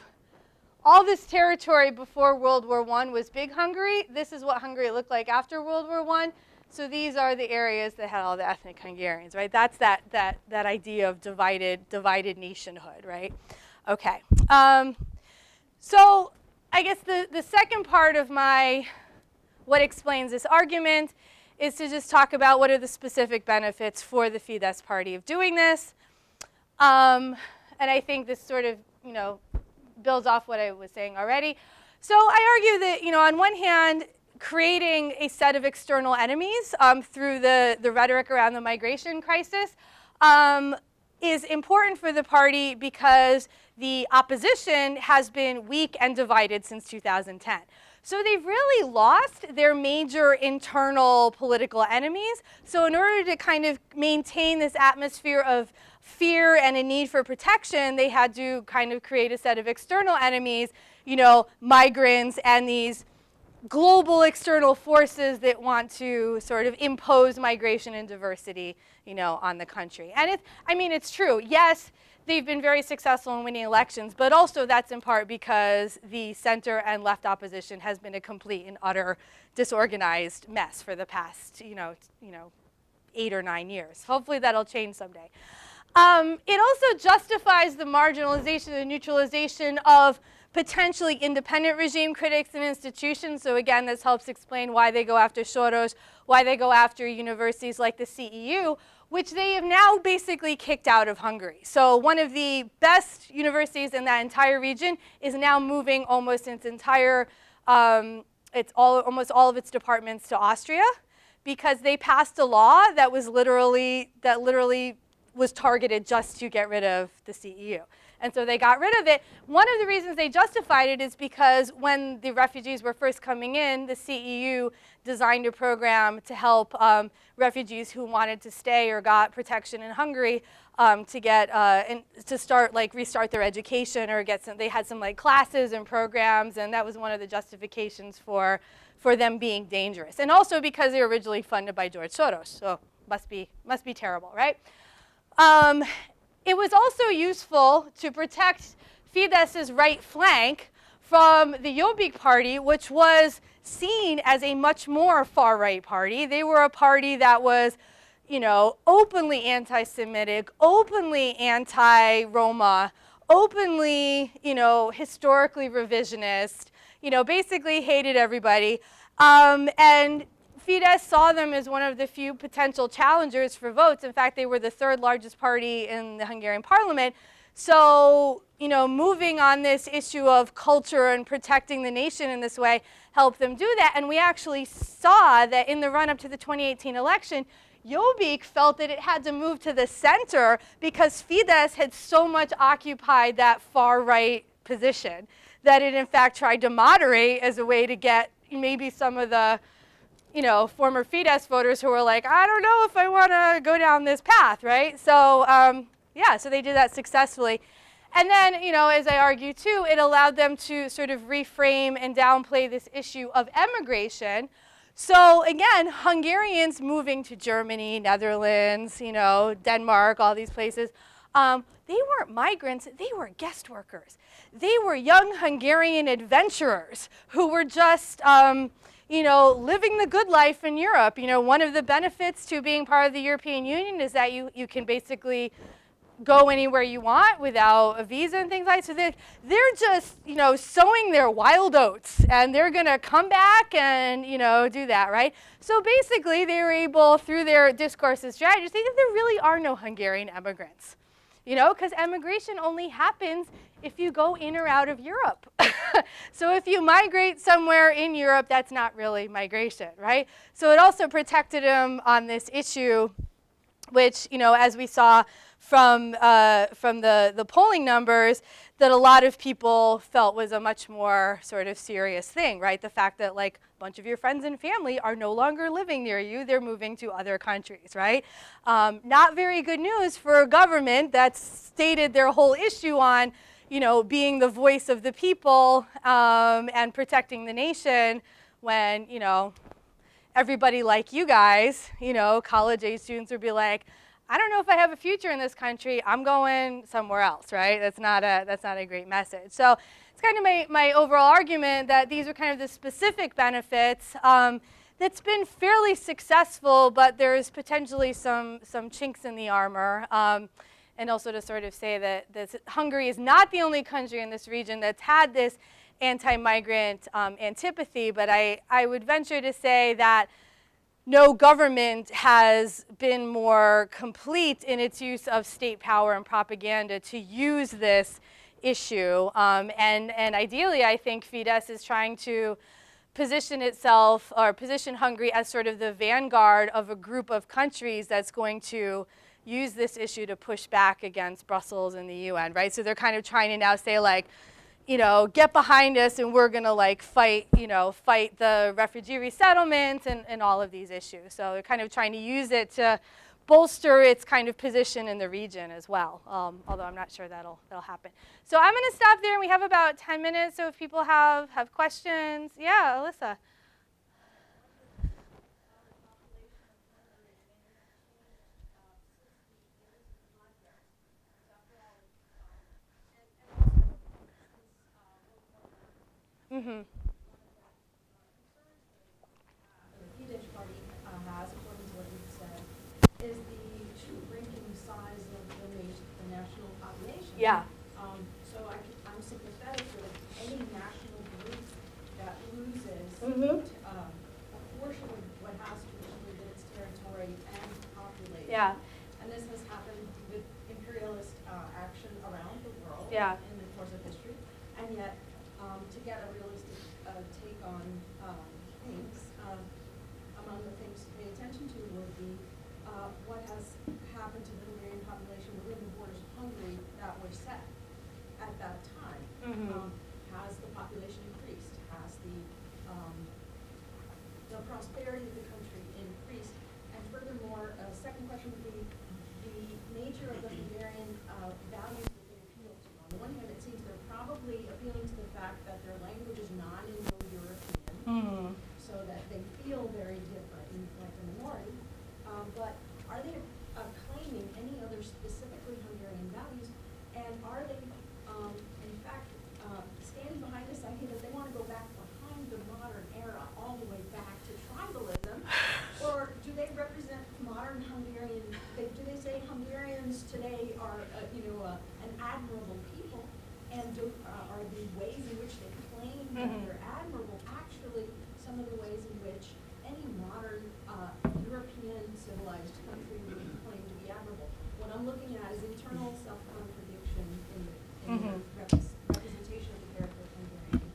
all this territory before World War I was big Hungary. This is what Hungary looked like after World War I. So these are the areas that had all the ethnic Hungarians, right? That's that idea of divided nationhood, right? Okay. So I guess the second part of what explains this argument is to just talk about what are the specific benefits for the Fidesz party of doing this. And I think this sort of, you know, builds off what I was saying already. So I argue that, you know, on one hand, creating a set of external enemies through the rhetoric around the migration crisis is important for the party because the opposition has been weak and divided since 2010. So they've really lost their major internal political enemies. So in order to kind of maintain this atmosphere of fear and a need for protection, they had to kind of create a set of external enemies, you know, migrants and these global external forces that want to sort of impose migration and diversity, you know, on the country. And it's true. Yes, they've been very successful in winning elections, but also that's in part because the center and left opposition has been a complete and utter disorganized mess for the past, you know, 8 or 9 years. Hopefully that'll change someday. It also justifies the marginalization and neutralization of potentially independent regime critics and institutions. So again, this helps explain why they go after Soros, why they go after universities like the CEU, which they have now basically kicked out of Hungary. So one of the best universities in that entire region is now moving almost its entire, almost all of its departments to Austria because they passed a law that literally was targeted just to get rid of the CEU. And so they got rid of it. One of the reasons they justified it is because when the refugees were first coming in, the CEU designed a program to help refugees who wanted to stay or got protection in Hungary to get and to start restart their education or get some. They had some classes and programs, and that was one of the justifications for them being dangerous. And also because they were originally funded by George Soros. So must be terrible, right? It was also useful to protect Fidesz's right flank from the Jobbik party, which was seen as a much more far-right party. They were a party that was, you know, openly anti-Semitic, openly anti-Roma, openly, you know, historically revisionist, you know, basically hated everybody. And Fidesz saw them as one of the few potential challengers for votes. In fact, they were the third largest party in the Hungarian parliament. So, you know, moving on this issue of culture and protecting the nation in this way helped them do that. And we actually saw that in the run-up to the 2018 election, Jobbik felt that it had to move to the center because Fidesz had so much occupied that far-right position that it in fact tried to moderate as a way to get maybe some of the, you know, former Fidesz voters who were like, I don't know if I want to go down this path, right? So, yeah, so they did that successfully. And then, you know, as I argue too, it allowed them to sort of reframe and downplay this issue of emigration. So again, Hungarians moving to Germany, Netherlands, you know, Denmark, all these places, they weren't migrants, they were guest workers. They were young Hungarian adventurers who were just, you know, living the good life in Europe. You know, one of the benefits to being part of the European Union is that you can basically go anywhere you want without a visa and things like that. So they're just, you know, sowing their wild oats, and they're going to come back and, you know, do that, right? So basically, they were able, through their discourse and strategy, to say that there really are no Hungarian immigrants, you know, because emigration only happens if you go in or out of Europe. So if you migrate somewhere in Europe, that's not really migration, right? So it also protected them on this issue, which, you know, as we saw from the polling numbers, that a lot of people felt was a much more sort of serious thing, right? The fact that like a bunch of your friends and family are no longer living near you, they're moving to other countries, right? Not very good news for a government that's stated their whole issue on, you know, being the voice of the people and protecting the nation when, you know, everybody like you guys, you know, college-age students would be like, I don't know if I have a future in this country. I'm going somewhere else, right? That's not a great message. So it's kind of my overall argument that these are kind of the specific benefits that's been fairly successful, but there's potentially some chinks in the armor. And also to sort of say that Hungary is not the only country in this region that's had this anti-migrant antipathy, but I would venture to say that no government has been more complete in its use of state power and propaganda to use this issue. And ideally, I think Fidesz is trying to position itself or position Hungary as sort of the vanguard of a group of countries that's going to use this issue to push back against Brussels and the UN, right? So they're kind of trying to now say like, you know, get behind us and we're going to like fight the refugee resettlement and all of these issues. So they're kind of trying to use it to bolster its kind of position in the region as well, although I'm not sure that'll happen. So I'm going to stop there, and we have about 10 minutes, so if people have questions. Yeah, Alyssa. Mm-hmm. The Fidesz party has, according to what you've said, is the shrinking size of the national population. Yeah. So I'm sympathetic with any national group that loses a portion of what has traditionally been its territory and population. Yeah. And this has happened with imperialist action around the world in the course of history. And yet, to get a realistic take on things, among the things to pay attention to would be what has happened to the Hungarian population within the borders of Hungary that were set at that time. Has the population increased? Has the prosperity of the country increased? And furthermore, a second question would be the nature of the Hungarian values that they appeal to. On the one hand, it seems they're probably appealing to the fact that their language is non-Indo-European, share specifically Hungarian values? And are they, in fact, standing behind this idea that they want to go back behind the modern era, all the way back to tribalism? Or do they represent modern Hungarian, do they say Hungarians today are, an admirable people? And are the ways in which they claim that they're admirable actually some of the ways in which any modern European civilized country would claim to be admirable? What I'm looking at is internal self-contradiction in the representation of the character of Hungarian.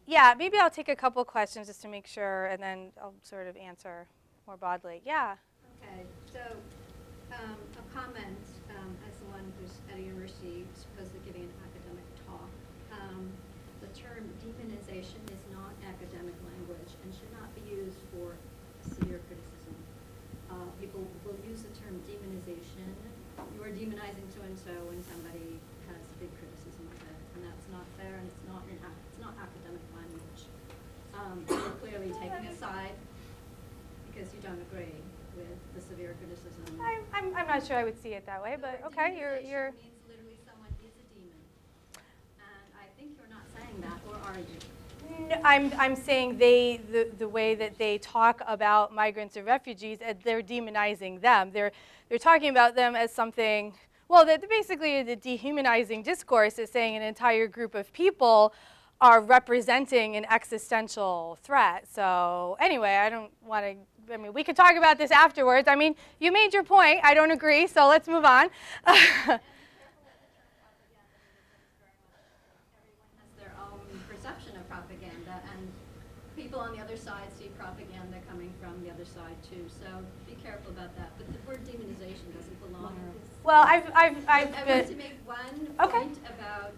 Yeah, maybe I'll take a couple questions just to make sure, and then I'll sort of answer more broadly. Yeah. Okay, so a comment as someone who's at a university supposedly giving an academic talk. The term demonization is not academic language and should not be used for severe criticism. People will use the term demonization. You are demonizing so-and-so when somebody has a big criticism of it, and that's not fair, and it's not academic language. You're clearly taking a side because you don't agree with the severe criticism. I'm not sure I would see it that way, but okay, you're. Demonization means literally someone is a demon, and I think you're not saying that, or are you? No, I'm saying the way that they talk about migrants and refugees, they're demonizing them. They're talking about them as something. Well, basically the dehumanizing discourse is saying an entire group of people are representing an existential threat. So anyway, I don't want to. I mean, we could talk about this afterwards. I mean, you made your point. I don't agree, so let's move on. Everyone has their own perception of propaganda, and people on the other side see propaganda coming from the other side too. So be careful about that. But the word demonization doesn't belong. Well, I want to make one point about.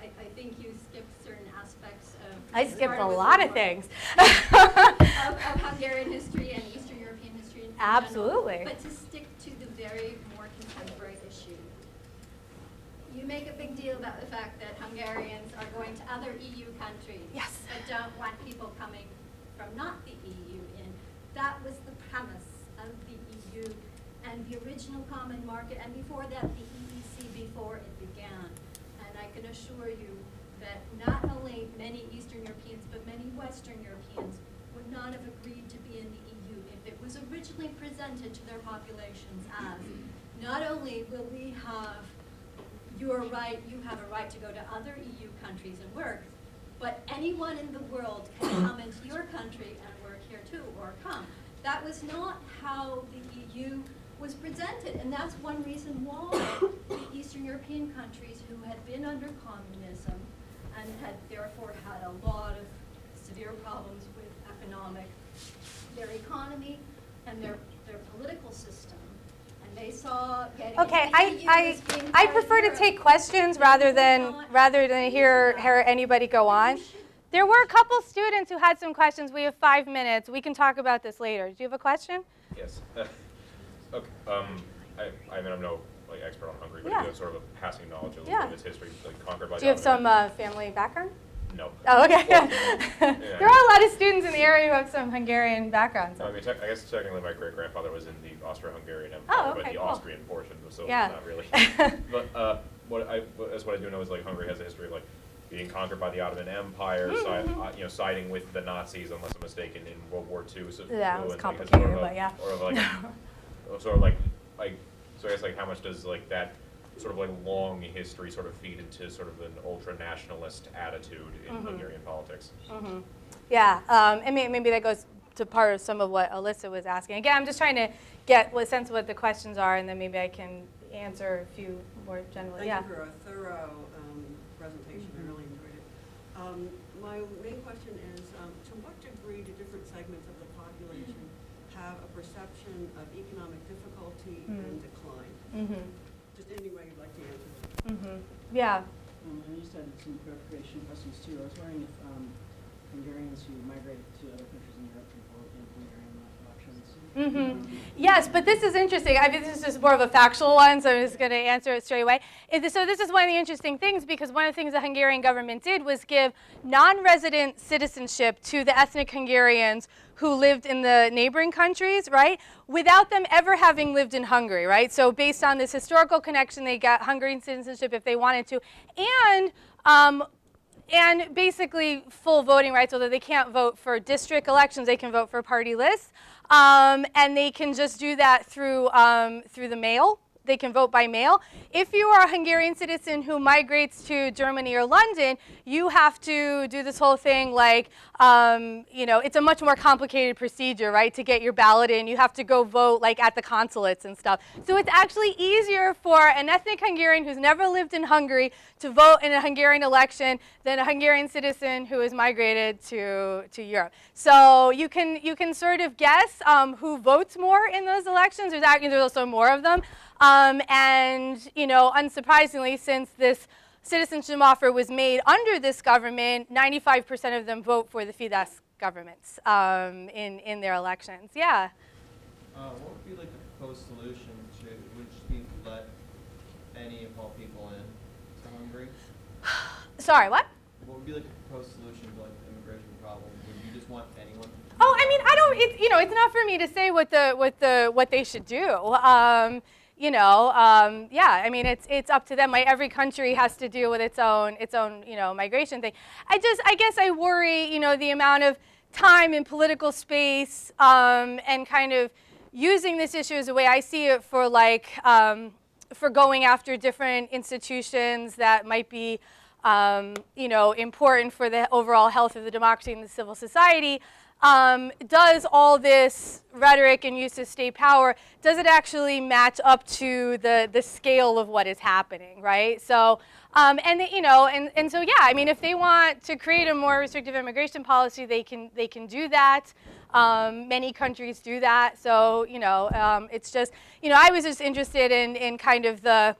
I think you skipped certain aspects of. I skipped a lot of things. of Hungarian history and Eastern European history in Absolutely. general, but to stick to the very more contemporary issue. You make a big deal about the fact that Hungarians are going to other EU countries, Yes. but don't want people coming from not the EU in. That was the premise of the EU and the original common market, and before that the EEC before it began. And I can assure you that not only many Eastern Europeans, but many Western Europeans would not have agreed to be in the EU if it was originally presented to their populations as, not only will we have your right, you have a right to go to other EU countries and work, but anyone in the world can come into your country and work here too, or come. That was not how the EU was presented, and that's one reason why the Eastern European countries who had been under communism and had therefore had a lot of severe problems with their economy and their political system, and they saw getting Okay, into the EU as being I part of prefer to Europe. take questions rather than hear anybody go on. There were a couple students who had some questions. We have 5 minutes. We can talk about this later. Do you have a question? Yes. Okay. I mean, I'm no expert on Hungary, but Yeah. I do have sort of a passing knowledge of Yeah. its history, conquered by. Do you have the some Ottoman. family background? No. Oh, okay. Well, There are a lot of students in the area who have some Hungarian backgrounds. I mean, I guess technically my great-grandfather was in the Austro-Hungarian Empire, Oh, but okay, the cool. Austrian portion, so Yeah. not really. But what I do know is Hungary has a history of being conquered by the Ottoman Empire, siding with the Nazis, unless I'm mistaken, in World War II. So, Yeah, it was and, complicated, but yeah. So I guess how much does that sort of long history sort of feed into sort of an ultra-nationalist attitude in Hungarian politics? Yeah, and maybe that goes to part of some of what Alyssa was asking. Again, I'm just trying to get a sense of what the questions are, and then maybe I can answer a few more generally. Thank you for a thorough presentation. I really enjoyed it. My main question is, to what degree do different segments of the population have a perception of economic difficulty and decline? Just any way you'd like to answer. Yeah. I just had some clarification questions too. I was wondering if Hungarians who migrate to other countries in Europe can vote in Hungarian elections. Yes, but this is interesting. I mean, this is just more of a factual one, so I'm just going to answer it straight away. So this is one of the interesting things, because one of the things the Hungarian government did was give non-resident citizenship to the ethnic Hungarians who lived in the neighboring countries, right, without them ever having lived in Hungary, right? So based on this historical connection, they got Hungarian citizenship if they wanted to, and basically full voting rights, although they can't vote for district elections, they can vote for party lists. And they can just do that through the mail. They can vote by mail. If you are a Hungarian citizen who migrates to Germany or London, you have to do this whole thing like, it's a much more complicated procedure, right, to get your ballot in. You have to go vote like at the consulates and stuff. So it's actually easier for an ethnic Hungarian who's never lived in Hungary to vote in a Hungarian election than a Hungarian citizen who has migrated to Europe. So you can sort of guess who votes more in those elections. There's also more of them. And, unsurprisingly, since this citizenship offer was made under this government, 95% of them vote for the Fidesz governments in their elections. Yeah? What would be like the proposed solution to, would just be let any of all people in to Hungary? Sorry, what? What would be like the proposed solution to like the immigration problem? Would you just want anyone? Oh, I mean, I don't. It's not for me to say what they should do. Yeah, I mean, it's up to them. Every country has to deal with its own migration thing. I guess I worry, the amount of time and political space and kind of using this issue as a way I see it for for going after different institutions that might be important for the overall health of the democracy and the civil society. Does all this rhetoric and use of state power, does it actually match up to the scale of what is happening, right? So, so yeah, I mean, if they want to create a more restrictive immigration policy, they can do that. Many countries do that. So, it's just, I was just interested in kind of the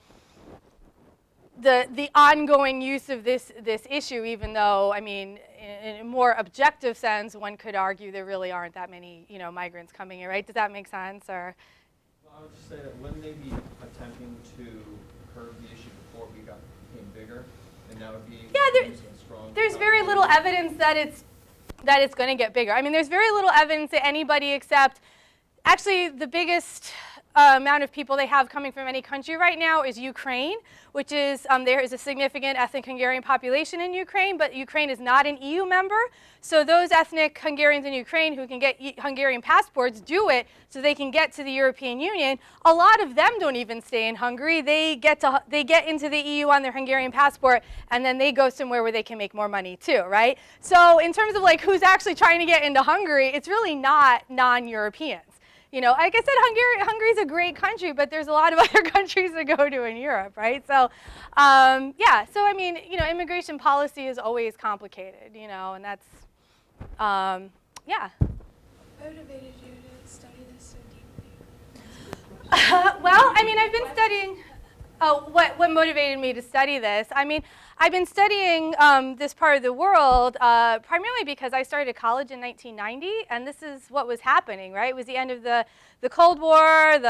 ongoing use of this issue, even though, I mean, in a more objective sense, one could argue there really aren't that many, migrants coming in, right? Does that make sense? Or? Well, I would just say that wouldn't they be attempting to curb the issue before it became bigger, and that would be strong? There's very little evidence that it's going to get bigger. I mean, there's very little evidence that anybody except, actually, the biggest amount of people they have coming from any country right now is Ukraine, which is, there is a significant ethnic Hungarian population in Ukraine, but Ukraine is not an EU member. So those ethnic Hungarians in Ukraine who can get Hungarian passports do it so they can get to the European Union. A lot of them don't even stay in Hungary. They get into the EU on their Hungarian passport, and then they go somewhere where they can make more money too, right? So in terms of who's actually trying to get into Hungary, it's really not non-Europeans. Like I said, Hungary's a great country, but there's a lot of other countries to go to in Europe, right? So, yeah. So I mean, immigration policy is always complicated, and that's, yeah. What motivated you to study this so deeply? Well, I mean, I've been studying. Oh, what motivated me to study this? I mean, I've been studying this part of the world primarily because I started college in 1990, and this is what was happening, right? It was the end of the Cold War.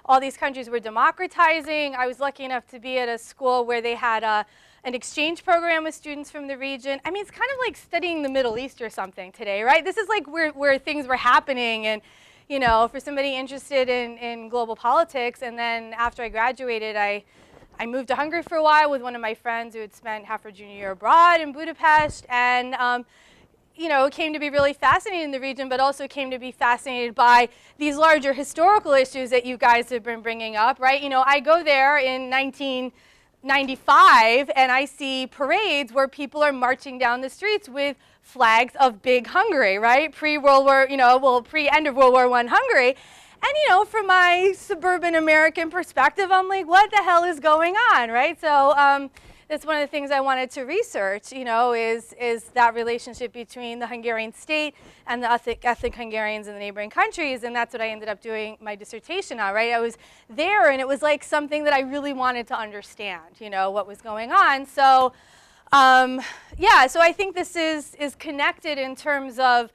All these countries were democratizing. I was lucky enough to be at a school where they had an exchange program with students from the region. I mean, it's kind of like studying the Middle East or something today, right? This is like where things were happening, and for somebody interested in global politics. And then after I graduated, I moved to Hungary for a while with one of my friends who had spent half her junior year abroad in Budapest, and came to be really fascinated in the region, but also came to be fascinated by these larger historical issues that you guys have been bringing up, right? I go there in 1995, and I see parades where people are marching down the streets with flags of big Hungary, right? Pre-World War, pre-end of World War I Hungary. And, from my suburban American perspective, I'm like, what the hell is going on, right? So that's one of the things I wanted to research, is that relationship between the Hungarian state and the ethnic Hungarians in the neighboring countries. And that's what I ended up doing my dissertation on, right? I was there, and it was like something that I really wanted to understand, what was going on. So, yeah, so I think this is connected in terms of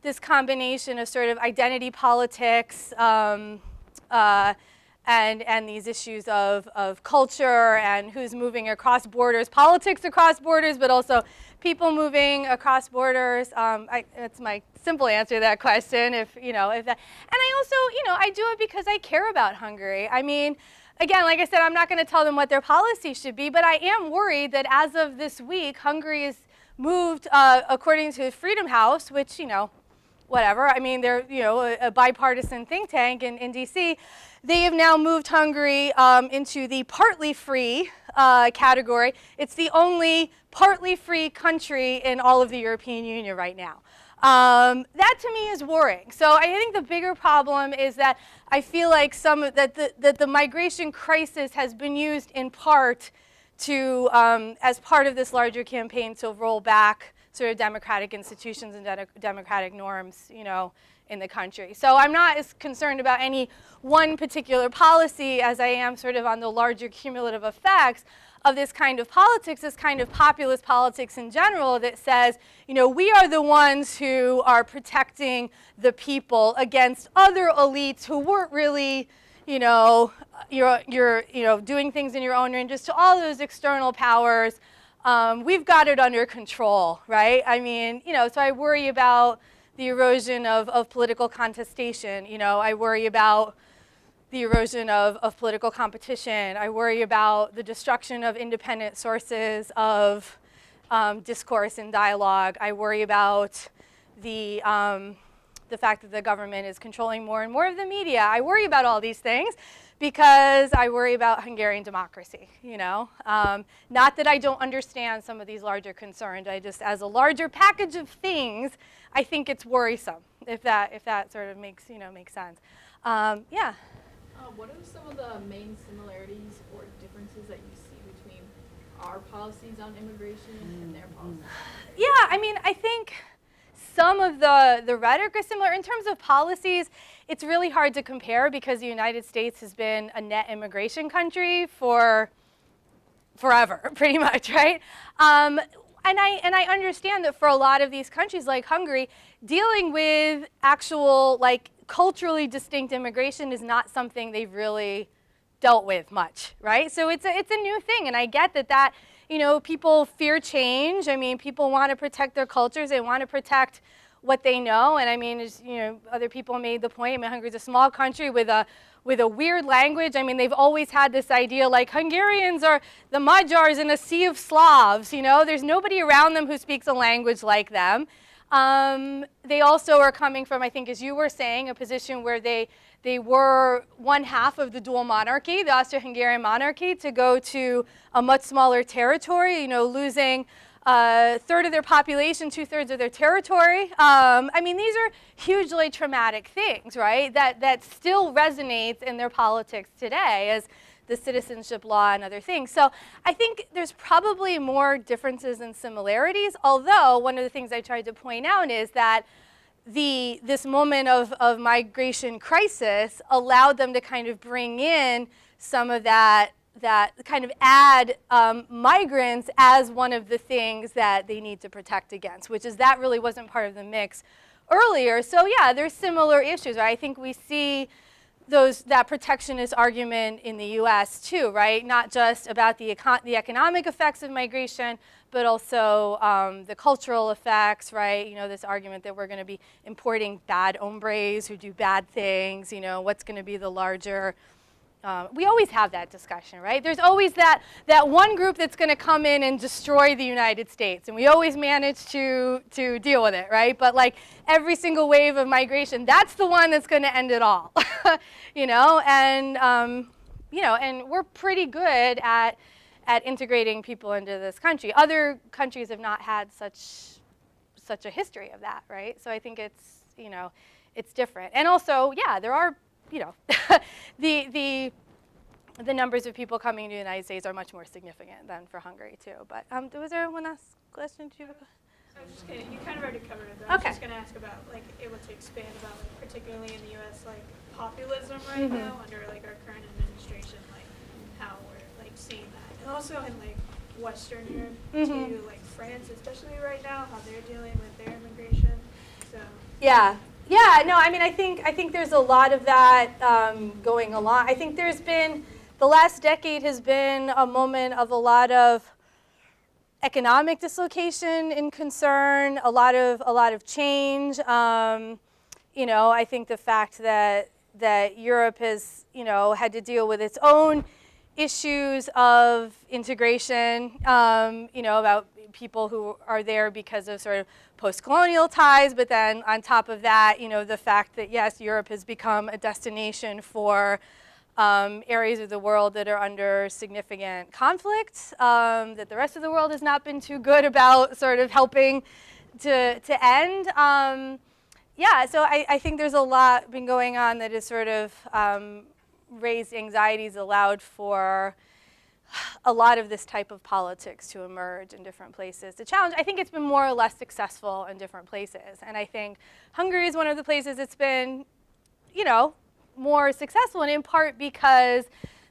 this combination of sort of identity politics and these issues of culture and who's moving across borders, politics across borders, but also people moving across borders. That's my simple answer to that question. And I also, I do it because I care about Hungary. I mean, again, like I said, I'm not going to tell them what their policy should be, but I am worried that as of this week, Hungary has moved, according to Freedom House, which, whatever. I mean, they're, a bipartisan think tank in D.C. They have now moved Hungary into the partly free category. It's the only partly free country in all of the European Union right now. That to me is worrying. So I think the bigger problem is that I feel like that the migration crisis has been used in part to, as part of this larger campaign to roll back sort of democratic institutions and democratic norms, in the country. So I'm not as concerned about any one particular policy as I am sort of on the larger cumulative effects of this kind of politics, this kind of populist politics in general that says, we are the ones who are protecting the people against other elites who weren't really, you're doing things in your own interest, to all those external powers. We've got it under control, right? I mean, so I worry about the erosion of political contestation. I worry about the erosion of political competition. I worry about the destruction of independent sources of discourse and dialogue. I worry about the fact that the government is controlling more and more of the media. I worry about all these things because I worry about Hungarian democracy, Not that I don't understand some of these larger concerns. I just, as a larger package of things, I think it's worrisome, if that sort of makes sense. Yeah. What are some of the main similarities or differences that you see between our policies on immigration and their policies? Yeah, I mean, I think some of the rhetoric is similar. In terms of policies, it's really hard to compare because the United States has been a net immigration country for forever, pretty much, right? And I understand that for a lot of these countries like Hungary, dealing with actual, culturally distinct immigration is not something they've really dealt with much, right? So it's a new thing, and I get that people fear change. I mean, people want to protect their cultures. They want to protect what they know. And I mean, as, other people made the point. I mean, Hungary's a small country with a weird language. I mean, they've always had this idea like Hungarians are the Magyars in a sea of Slavs. There's nobody around them who speaks a language like them. They also are coming from, I think, as you were saying, a position where they were one half of the dual monarchy, the Austro-Hungarian monarchy, to go to a much smaller territory, losing a third of their population, 2/3 of their territory. I mean, these are hugely traumatic things, right? That still resonates in their politics today as the citizenship law and other things. So I think there's probably more differences than similarities, although one of the things I tried to point out is that this moment of migration crisis allowed them to kind of bring in some of that kind of add migrants as one of the things that they need to protect against, which is that really wasn't part of the mix earlier. So yeah, there's similar issues, right? I think we see that protectionist argument in the U.S. too, right? Not just about the economic effects of migration, but also the cultural effects, right? This argument that we're going to be importing bad hombres who do bad things. What's going to be the larger? We always have that discussion, right? There's always that one group that's going to come in and destroy the United States, and we always manage to deal with it, right? But every single wave of migration, that's the one that's going to end it all, and we're pretty good at integrating people into this country. Other countries have not had such a history of that, right? So I think it's it's different, and also there are. The numbers of people coming to the United States are much more significant than for Hungary too. But was there one last question? I was just kidding. You kind of already covered it. But I was just going to ask about able to expand about particularly in the U.S. Populism right now under our current administration, how we're seeing that, and also in Western Europe too, France especially right now, how they're dealing with their immigration. So. Yeah. Yeah, no, I mean, I think there's a lot of that going along. I think there's been, the last decade has been a moment of a lot of economic dislocation and concern, a lot of change. I think the fact that Europe has, had to deal with its own issues of integration, about people who are there because of sort of post-colonial ties, but then on top of that, the fact that, yes, Europe has become a destination for areas of the world that are under significant conflict, that the rest of the world has not been too good about sort of helping to end. Yeah, so I think there's a lot been going on that has sort of raised anxieties, allowed for a lot of this type of politics to emerge in different places. The challenge, I think it's been more or less successful in different places. And I think Hungary is one of the places it's been, more successful, and in part because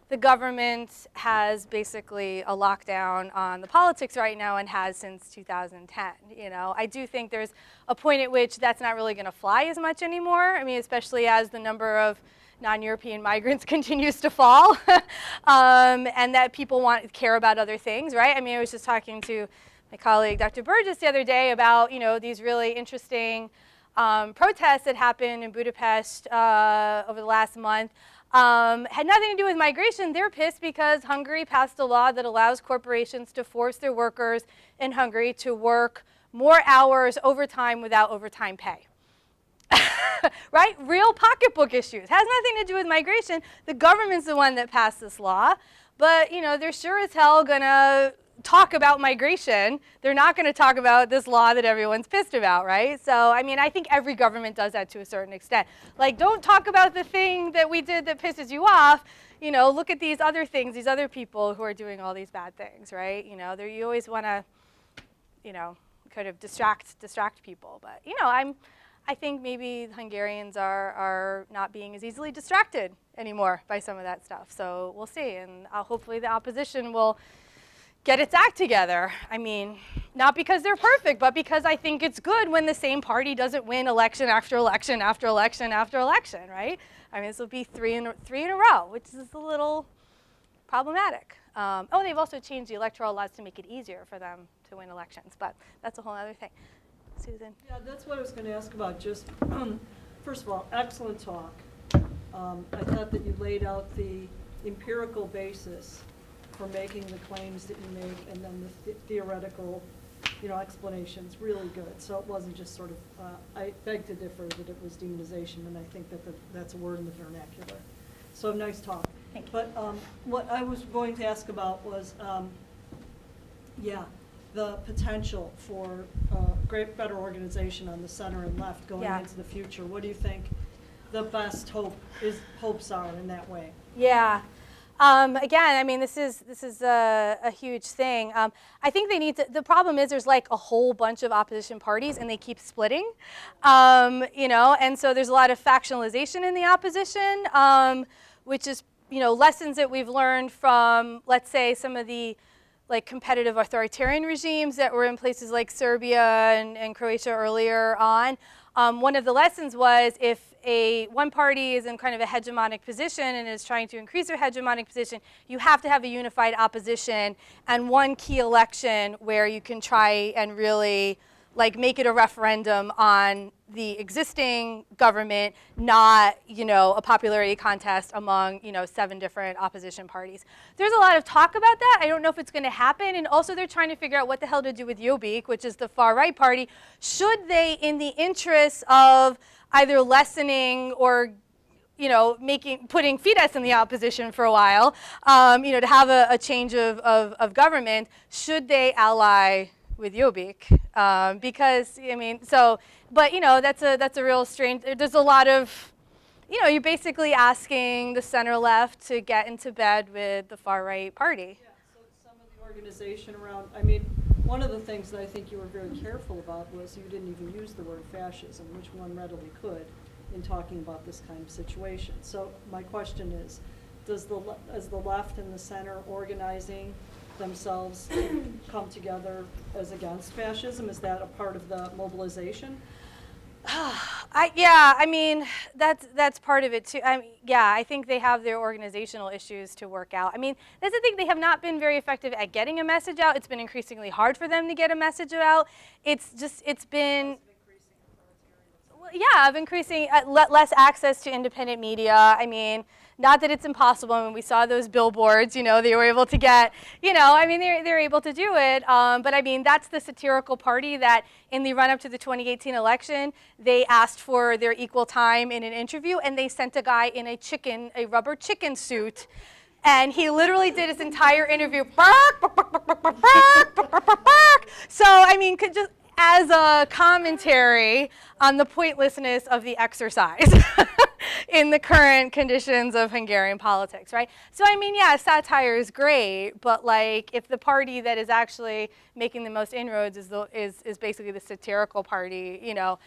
the government has basically a lockdown on the politics right now and has since 2010. I do think there's a point at which that's not really going to fly as much anymore. I mean, especially as the number of non-European migrants continues to fall, and that people care about other things, right? I mean, I was just talking to my colleague, Dr. Burgess, the other day about, these really interesting protests that happened in Budapest over the last month. Had nothing to do with migration. They're pissed because Hungary passed a law that allows corporations to force their workers in Hungary to work more hours overtime without overtime pay. Right? Real pocketbook issues. Has nothing to do with migration. The government's the one that passed this law. But, they're sure as hell going to talk about migration. They're not going to talk about this law that everyone's pissed about, right? So, I mean, I think every government does that to a certain extent. Like, don't talk about the thing that we did that pisses you off. Look at these other things, these other people who are doing all these bad things, right? You always want to, kind of distract people. But, I think maybe Hungarians are not being as easily distracted anymore by some of that stuff. So we'll see, and hopefully the opposition will get its act together. I mean, not because they're perfect, but because I think it's good when the same party doesn't win election after election after election after election, right? I mean, this will be three in a row, which is a little problematic. They've also changed the electoral laws to make it easier for them to win elections, but that's a whole other thing. Susan? Yeah, that's what I was going to ask about. Just, first of all, excellent talk. I thought that you laid out the empirical basis for making the claims that you make, and then the theoretical, explanations. Really good. So it wasn't just sort of, I beg to differ that it was demonization, and I think that that's a word in the vernacular. So nice talk. Thank you. But what I was going to ask about was, the potential for better organization on the center and left going into the future. What do you think the best hopes are in that way? Yeah. Again, I mean, this is a huge thing. I think they need to. The problem is there's like a whole bunch of opposition parties, and they keep splitting. And so there's a lot of factionalization in the opposition, which is lessons that we've learned from, let's say, some of the competitive authoritarian regimes that were in places like Serbia and Croatia earlier on. One of the lessons was if one party is in kind of a hegemonic position and is trying to increase their hegemonic position, you have to have a unified opposition and one key election where you can try and really make it a referendum on the existing government, not, a popularity contest among, 7 different opposition parties. There's a lot of talk about that. I don't know if it's going to happen. And also they're trying to figure out what the hell to do with Jobbik, which is the far-right party. Should they, in the interest of either lessening or putting Fidesz in the opposition for a while, to have a change of government, should they ally with Jobbik? Because, but that's a real strange, there's a lot of, you're basically asking the center left to get into bed with the far right party. Yeah, so some of the organization around, one of the things that I think you were very careful about was you didn't even use the word fascism, which one readily could, in talking about this kind of situation. So my question is the left and the center organizing themselves come together as against fascism? Is that a part of the mobilization? I mean, that's part of it too. Yeah, I think they have their organizational issues to work out. I mean, that's the thing, they have not been very effective at getting a message out. It's been increasingly hard for them to get a message out. It's been, yeah, of increasing, less access to independent media. I mean, not that it's impossible. I mean, we saw those billboards, you know, they were able to get, you know, I mean, they're able to do it. But I mean, that's the satirical party that in the run-up to the 2018 election, they asked for their equal time in an interview, and they sent a guy in a rubber chicken suit. And he literally did his entire interview. So, I mean, just as a commentary on the pointlessness of the exercise in the current conditions of Hungarian politics, right? So, I mean, yeah, satire is great, but like, if the party that is actually making the most inroads is basically the satirical party, you know,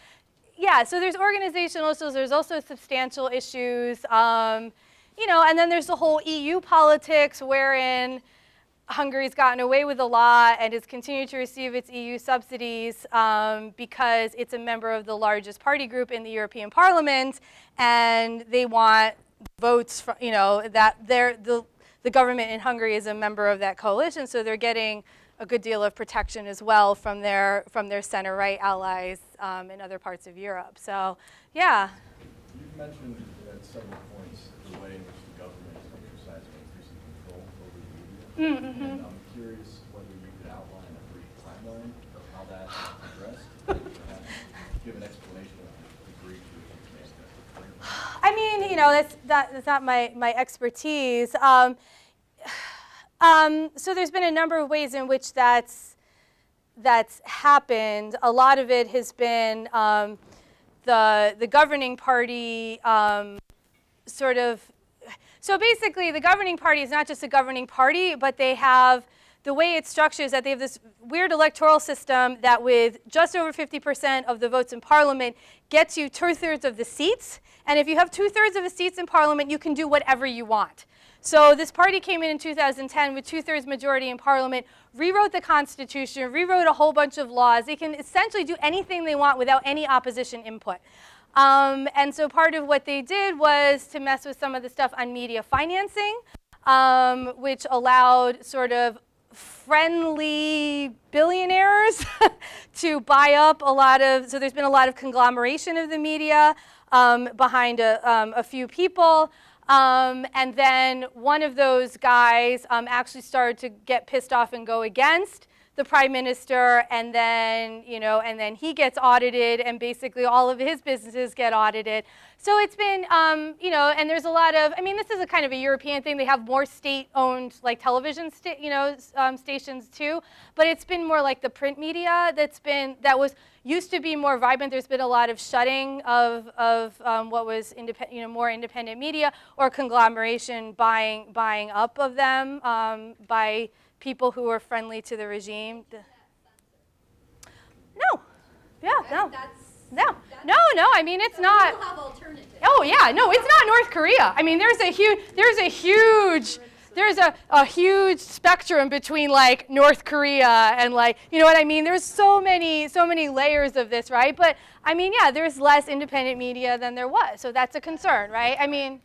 yeah. So there's organizational issues. There's also substantial issues, you know, and then there's the whole EU politics, wherein Hungary's gotten away with a lot and has continued to receive its EU subsidies because it's a member of the largest party group in the European Parliament, and they want votes from, you know, that the government in Hungary is a member of that coalition, so they're getting a good deal of protection as well from their center-right allies in other parts of Europe. So, yeah. You've mentioned at several points the way in which the government is exercising increasing control over the media. Mm-hmm. And I'm curious whether you could outline a brief timeline of how that's addressed, and perhaps give an explanation of the degree to which it's made that. I mean, you know, that's not my expertise. So there's been a number of ways in which that's happened. A lot of it has been the governing party sort of. So basically, the governing party is not just a governing party, but they have, the way it's structured is that they have this weird electoral system that with just over 50% of the votes in parliament gets you 2/3 of the seats. And if you have 2/3 of the seats in parliament, you can do whatever you want. So this party came in 2010 with 2/3 majority in parliament, rewrote the constitution, rewrote a whole bunch of laws. They can essentially do anything they want without any opposition input. And so part of what they did was to mess with some of the stuff on media financing, which allowed sort of friendly billionaires to buy up a lot of, so there's been a lot of conglomeration of the media behind a few people. And then one of those guys actually started to get pissed off and go against the prime minister, and then, you know, and then he gets audited, and basically all of his businesses get audited. So it's been, you know, and there's a lot of, I mean, this is a kind of a European thing. They have more state-owned, like, television, stations too, but it's been more like the print media used to be more vibrant. There's been a lot of shutting of what was more independent media, or conglomeration buying up of them by people who were friendly to the regime. No. Yeah, no. No, I mean, it's not. We'll have alternatives. Oh yeah, no, it's not North Korea. I mean, there's a huge spectrum between like North Korea and like, you know what I mean? There's so many layers of this, right? But I mean, yeah, there's less independent media than there was. So that's a concern, right? I mean,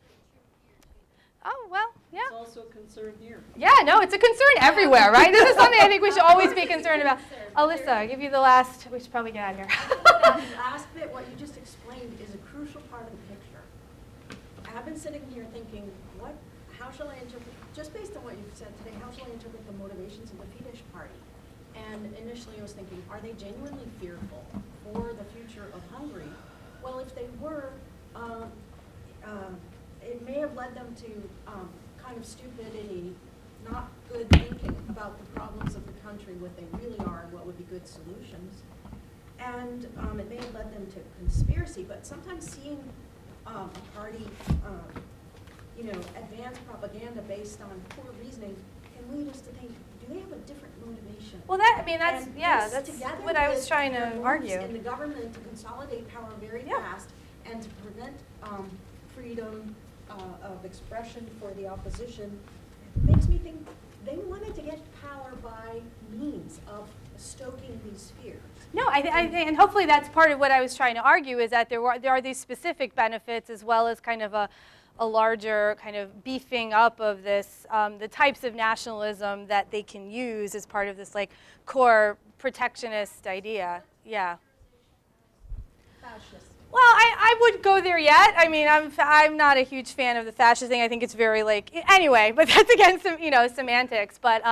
oh, well, yeah. It's also a concern here. Yeah, no, it's a concern everywhere, right? This is something I think we should always be concerned about. Alyssa, I'll give you the last, we should probably get out of here. That last bit, what you just explained, is a crucial part of the picture. I've been sitting here thinking, how shall I interpret, just based on what you've said today, how shall I interpret the motivations of the Fidesz party? And initially I was thinking, are they genuinely fearful for the future of Hungary? Well, if they were, it may have led them to kind of stupidity, not good thinking about the problems of the country, what they really are, and what would be good solutions. And it may have led them to conspiracy, but sometimes seeing a party, advance propaganda based on poor reasoning can lead us to think, do they have a different motivation? Well, that's what I was trying to argue. In the government to consolidate power very fast and to prevent freedom of expression for the opposition, makes me anything, they wanted to get power by means of stoking these fears. No, I think, and hopefully that's part of what I was trying to argue, is that there are these specific benefits as well as kind of a larger kind of beefing up of this, the types of nationalism that they can use as part of this like core protectionist idea. Yeah. Fascist. Well, I wouldn't go there yet. I mean, I'm not a huge fan of the fascist thing. I think it's very like, anyway, but that's again some, you know, semantics. But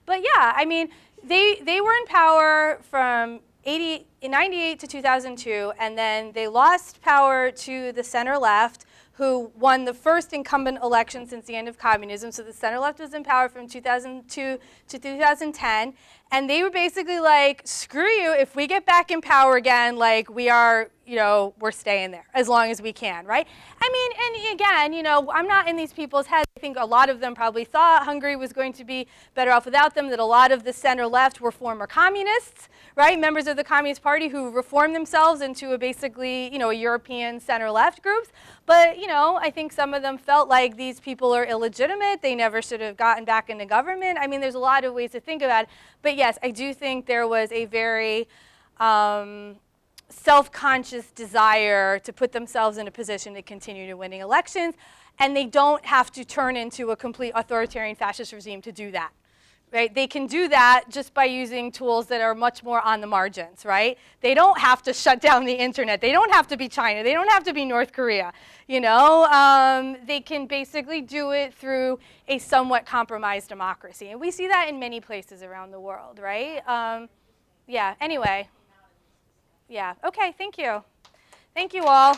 yeah, I mean, they were in power from 98 to 2002, and then they lost power to the center left, who won the first incumbent election since the end of communism. So the center left was in power from 2002 to 2010. And they were basically like, screw you, if we get back in power again, like we are, you know, we're staying there as long as we can, right? I mean, and again, you know, I'm not in these people's heads. I think a lot of them probably thought Hungary was going to be better off without them, that a lot of the center left were former communists, right? Members of the Communist Party who reformed themselves into a basically, you know, a European center left groups. But, you know, I think some of them felt like these people are illegitimate. They never should have gotten back into government. I mean, there's a lot of ways to think about it. But yes, I do think there was a very self-conscious desire to put themselves in a position to continue to winning elections. And they don't have to turn into a complete authoritarian fascist regime to do that. Right? They can do that just by using tools that are much more on the margins, right? They don't have to shut down the internet. They don't have to be China. They don't have to be North Korea. You know, they can basically do it through a somewhat compromised democracy. And we see that in many places around the world, right? Yeah, anyway. Yeah, okay, thank you. Thank you all.